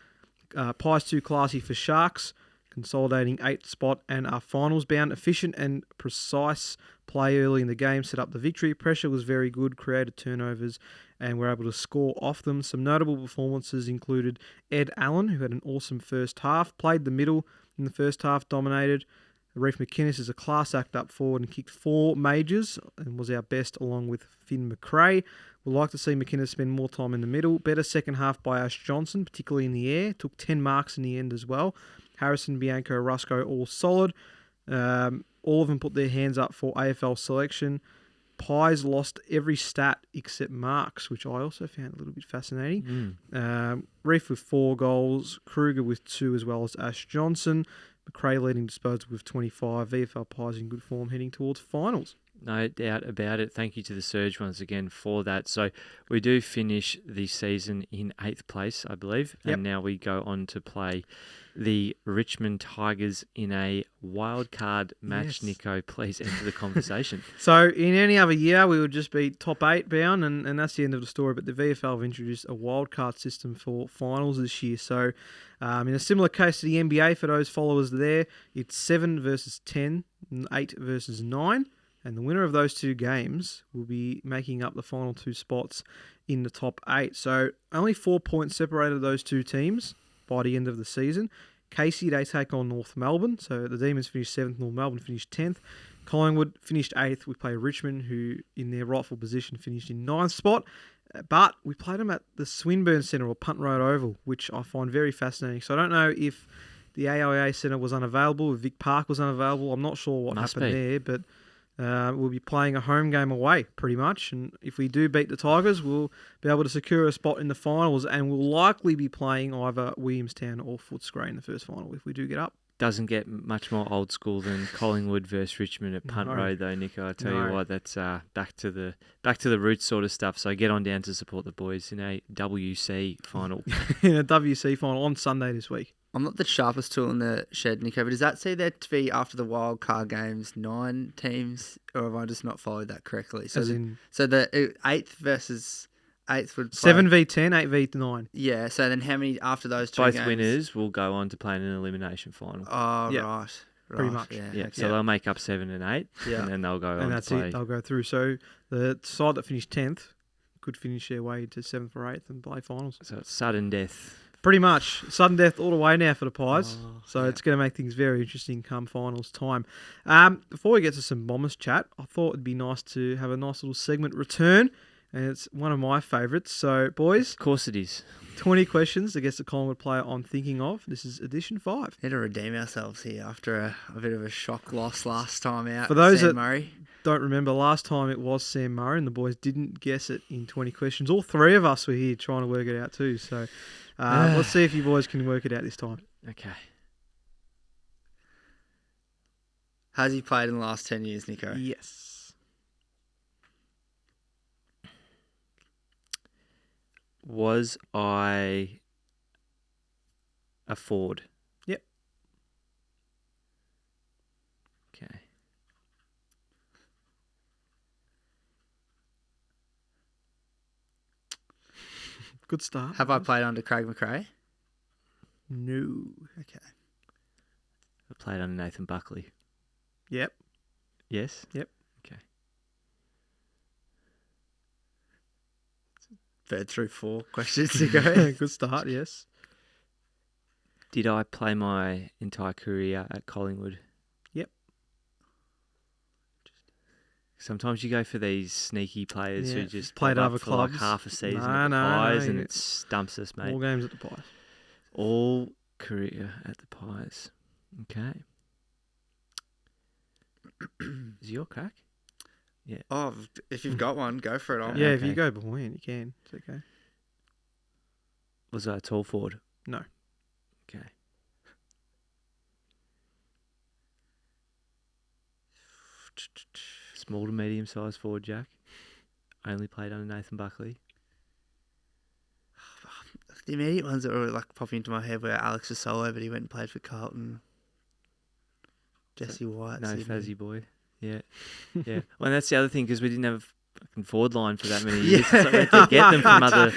Pies too classy for Sharks, consolidating 8th spot and are finals bound. Efficient and precise play early in the game set up the victory. Pressure was very good, created turnovers, and were able to score off them. Some notable performances included Ed Allen, who had an awesome first half, played the middle in the first half, dominated. Reef McInnes is a class act up forward and kicked 4 majors and was our best, along with Finn McRae. We'd like to see McInnes spend more time in the middle. Better second half by Ash Johnson, particularly in the air. Took 10 marks in the end as well. Harrison, Bianco, Rusco, all solid. All of them put their hands up for AFL selection. Pies lost every stat except marks, which I also found a little bit fascinating. Reef with 4 goals, Kruger with 2, as well as Ash Johnson. McRae leading disposal with 25. VFL Pies in good form heading towards finals. No doubt about it. Thank you to the Surge once again for that. So we do finish the season in 8th place, I believe. And now we go on to play the Richmond Tigers in a wild card match. Yes. Nico, please enter the conversation. So in any other year, we would just be top 8 bound, and that's the end of the story. But the VFL have introduced a wild card system for finals this year. So in a similar case to the NBA, for those followers there, it's 7 versus 10, 8 versus 9. And the winner of those 2 games will be making up the final 2 spots in the top 8. So only 4 points separated those 2 teams by the end of the season. Casey, they take on North Melbourne. So the Demons finished 7th, North Melbourne finished 10th. Collingwood finished 8th. We play Richmond, who in their rightful position finished in 9th spot. But we played them at the Swinburne Centre, or Punt Road Oval, which I find very fascinating. So I don't know if the AIA Centre was unavailable, if Vic Park was unavailable. I'm not sure what happened there, but we'll be playing a home game away, pretty much. And if we do beat the Tigers, we'll be able to secure a spot in the finals, and we'll likely be playing either Williamstown or Footscray in the first final if we do get up. Doesn't get much more old school than Collingwood versus Richmond at Punt Road, though, Nico. I tell you what, that's back to the roots sort of stuff. So get on down to support the boys in a WC final. In a WC final on Sunday this week. I'm not the sharpest tool in the shed, Nico, but does that say there to be, after the wild card games, 9 teams, or have I just not followed that correctly? So the 8th versus 8th would play 7v10, 8v9. Yeah, so then how many after those 2 games? Both winners will go on to play in an elimination final. Oh, yep. Right. Pretty much. Yeah. Okay. So they'll make up 7 and 8, and then they'll go on and that's to play. it. They'll go through. So the side that finished 10th could finish their way to 7th or 8th and play finals. So it's sudden death. Pretty much. Sudden death all the way now for the Pies. It's going to make things very interesting come finals time. Before we get to some Bombers chat, I thought it'd be nice to have a nice little segment return, and it's one of my favourites. So, boys. Of course it is. 20 questions against the Collingwood player I'm thinking of. This is edition 5. Need to redeem ourselves here after a bit of a shock loss last time out. For those Sam Murray. Don't remember, last time it was Sam Murray, and the boys didn't guess it in 20 questions. All 3 of us were here trying to work it out too. So let's see if you boys can work it out this time. Okay. Has he played in the last 10 years, Nico? Yes. Was I a forward? Yep. Okay. Good start. Have I played under Craig McRae? No. Okay. I played under Nathan Buckley. Yep. Yes? Yep. Okay. Third through 4 questions to go. Good start, yes. Did I play my entire career at Collingwood? Yep. Sometimes you go for these sneaky players who just played at other clubs. Like half a season at the Pies, and it stumps us, mate. All games at the Pies. All career at the Pies. Okay. Is your crack? Oh, if you've got one, go for it. Yeah, Okay. if you go behind, you can. It's okay. Was that a tall forward? No. Okay. Small to medium sized forward, Jack. Only played under Nathan Buckley. The immediate ones that were like popping into my head were Alex Asolo, but he went and played for Carlton. Jesse White. No, Sydney. Fazzy boy. Yeah. Yeah. Well, that's the other thing, because we didn't have a fucking forward line for that many years. So we had to get them from other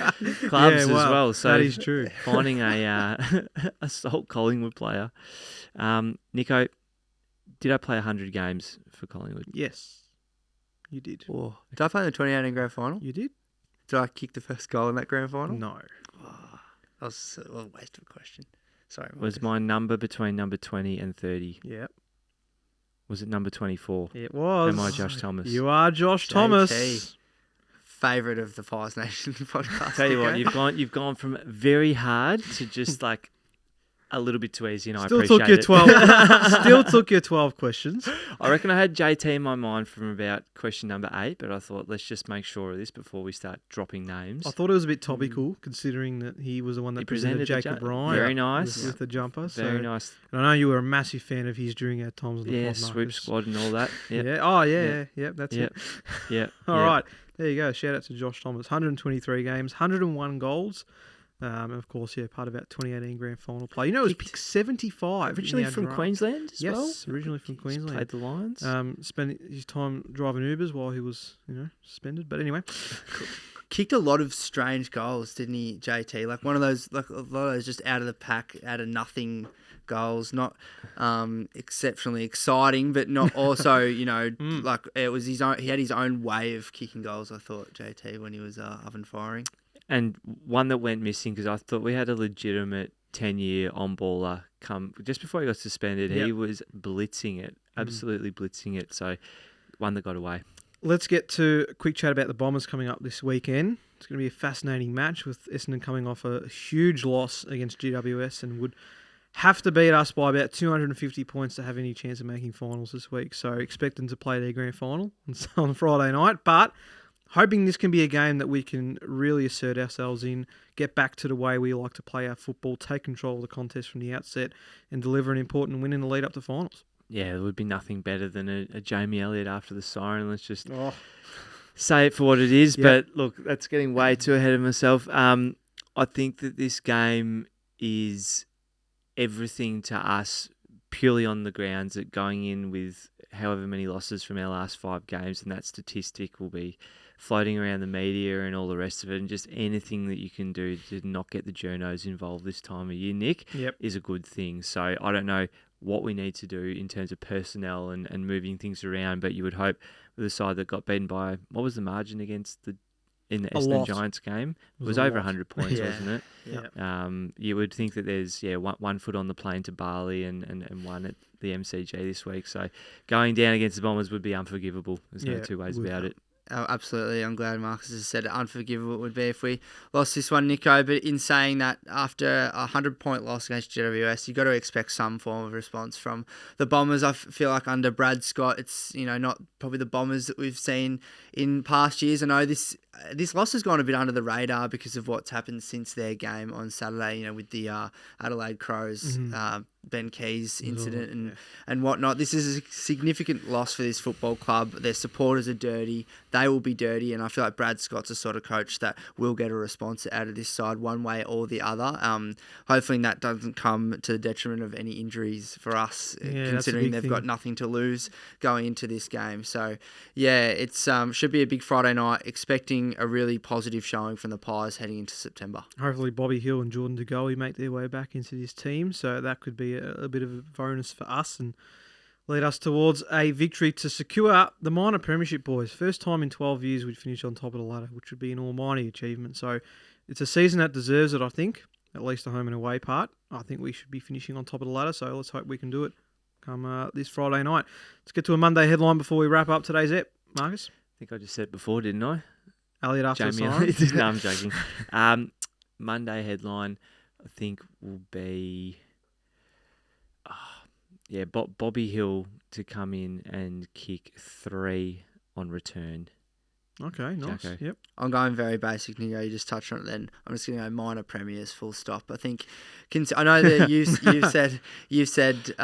clubs as well. So that is true. finding a Salt Collingwood player. Nico, did I play 100 games for Collingwood? Yes, you did. Oh, did I play in the 2018 grand final? You did? Did I kick the first goal in that grand final? No. Oh, that was a waste of a question. Sorry. Was my number between number 20 and 30? Yeah. Was it number 24? It was. Am I Josh Thomas? You are Josh JT. Thomas. Favourite of the Pies Nation podcast. Tell you what, okay? you've gone from very hard to just like a little bit too easy, and I Still appreciate took your it. 12. Still took your 12 questions. I reckon I had JT in my mind from about question number 8, but I thought let's just make sure of this before we start dropping names. I thought it was a bit topical, considering that he was the one that He presented presented the Jacob ju- Ryan. very nice. With the jumper. Very so. nice. And I know you were a massive fan of his during our times on the Yeah, pod, swoop Marcus. squad and all that. Yep. Yeah. Oh, yeah. Yep. Yep. That's Yep. it. Yeah. All right. There you go. Shout out to Josh Thomas. 123 games, 101 goals. And of course, part of that 2018 grand final play. You know, it was pick 75. Originally in our from draft. Queensland as well? Yes, originally from Queensland. Played the Lions. Spent his time driving Ubers while he was, suspended. But anyway, Kicked a lot of strange goals, didn't he, JT? Like one of those, like a lot of those just out of the pack, out of nothing goals. Not exceptionally exciting, but not also, like it was his own. He had his own way of kicking goals. I thought JT when he was oven firing. And one that went missing because I thought we had a legitimate 10-year on-baller come just before he got suspended. Yep. He was blitzing it, absolutely blitzing it. So one that got away. let's get to a quick chat about the Bombers coming up this weekend. It's going to be a fascinating match with Essendon coming off a huge loss against GWS and would have to beat us by about 250 points to have any chance of making finals this week. So expect them to play their grand final on Friday night. But hoping this can be a game that we can really assert ourselves in, get back to the way we like to play our football, take control of the contest from the outset and deliver an important win in the lead up to finals. Yeah, there would be nothing better than a Jamie Elliott after the siren. Let's just say it for what it is. Yep. But look, that's getting way too ahead of myself. I think that this game is everything to us purely on the grounds that going in with however many losses from our last 5 games, and that statistic will be floating around the media and all the rest of it, and just anything that you can do to not get the journos involved this time of year, Nick, is a good thing. So I don't know what we need to do in terms of personnel and moving things around, but you would hope with a side that got beaten by, what was the margin against in the Essendon Giants game? It was over 100 points, wasn't it? Yeah. You would think that there's one foot on the plane to Bali and one at the MCG this week. So going down against the Bombers would be unforgivable. There's no two ways about it. Oh, absolutely. I'm glad Marcus has said unforgivable it would be if we lost this one, Nico. But in saying that, after a 100-point loss against GWS, you've got to expect some form of response from the Bombers. I feel like under Brad Scott, it's not probably the Bombers that we've seen in past years. I know this loss has gone a bit under the radar because of what's happened since their game on Saturday, with the Adelaide Crows, Ben Keys incident and whatnot. This is a significant loss for this football club. Their supporters are dirty. They will be dirty, and I feel like Brad Scott's the sort of coach that will get a response out of this side one way or the other. Hopefully that doesn't come to the detriment of any injuries for us, considering they've got nothing to lose going into this game. So, it's should be a big Friday night, expecting a really positive showing from the Pies heading into September. Hopefully Bobby Hill and Jordan De Goey make their way back into this team, so that could be a bit of a bonus for us and lead us towards a victory to secure the minor premiership, boys. First time in 12 years we'd finish on top of the ladder, which would be an almighty achievement. So it's a season that deserves it, I think, at least the home and away part. I think we should be finishing on top of the ladder, so let's hope we can do it come this Friday night. Let's get to a Monday headline before we wrap up today's ep. Marcus? I think I just said before, didn't I? Elliot after Jamie the Elliott. siren? No, I'm joking. Monday headline, I think, will be Bobby Hill to come in and kick 3 on return. Okay, nice. Jacko. Yep. I'm going very basic, Nico. You just touched on it then. I'm just going to go minor premiers, full stop. I think, I know that you've said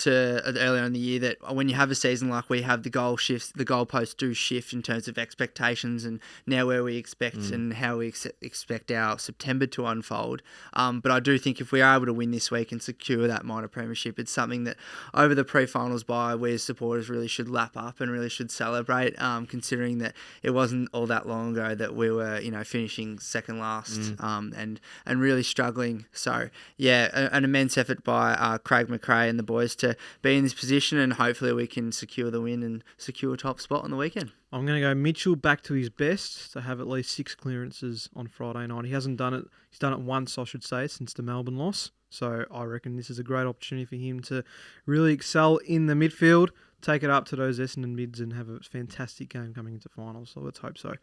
earlier in the year that when you have a season like we have, the goalposts do shift in terms of expectations and now where we expect and how we expect our September to unfold. But I do think if we are able to win this week and secure that minor premiership, it's something that over the pre-finals bye, we as supporters really should lap up and really should celebrate, considering that it wasn't all that long ago that we were, finishing second last and really struggling. So, yeah, an immense effort by Craig McRae and the boys to be in this position, and hopefully we can secure the win and secure a top spot on the weekend. I'm going to go Mitchell back to his best to have at least 6 clearances on Friday night. He hasn't done it. He's done it once, I should say, since the Melbourne loss. So I reckon this is a great opportunity for him to really excel in the midfield, take it up to those Essendon mids and have a fantastic game coming into finals. So let's hope so.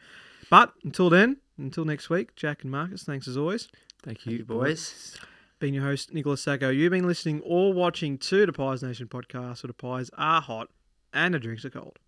But until next week, Jack and Marcus, thanks as always. Thank you, boys. Been your host, Nicholas Sacco. You've been listening or watching to the Pies Nation podcast, where the pies are hot and the drinks are cold.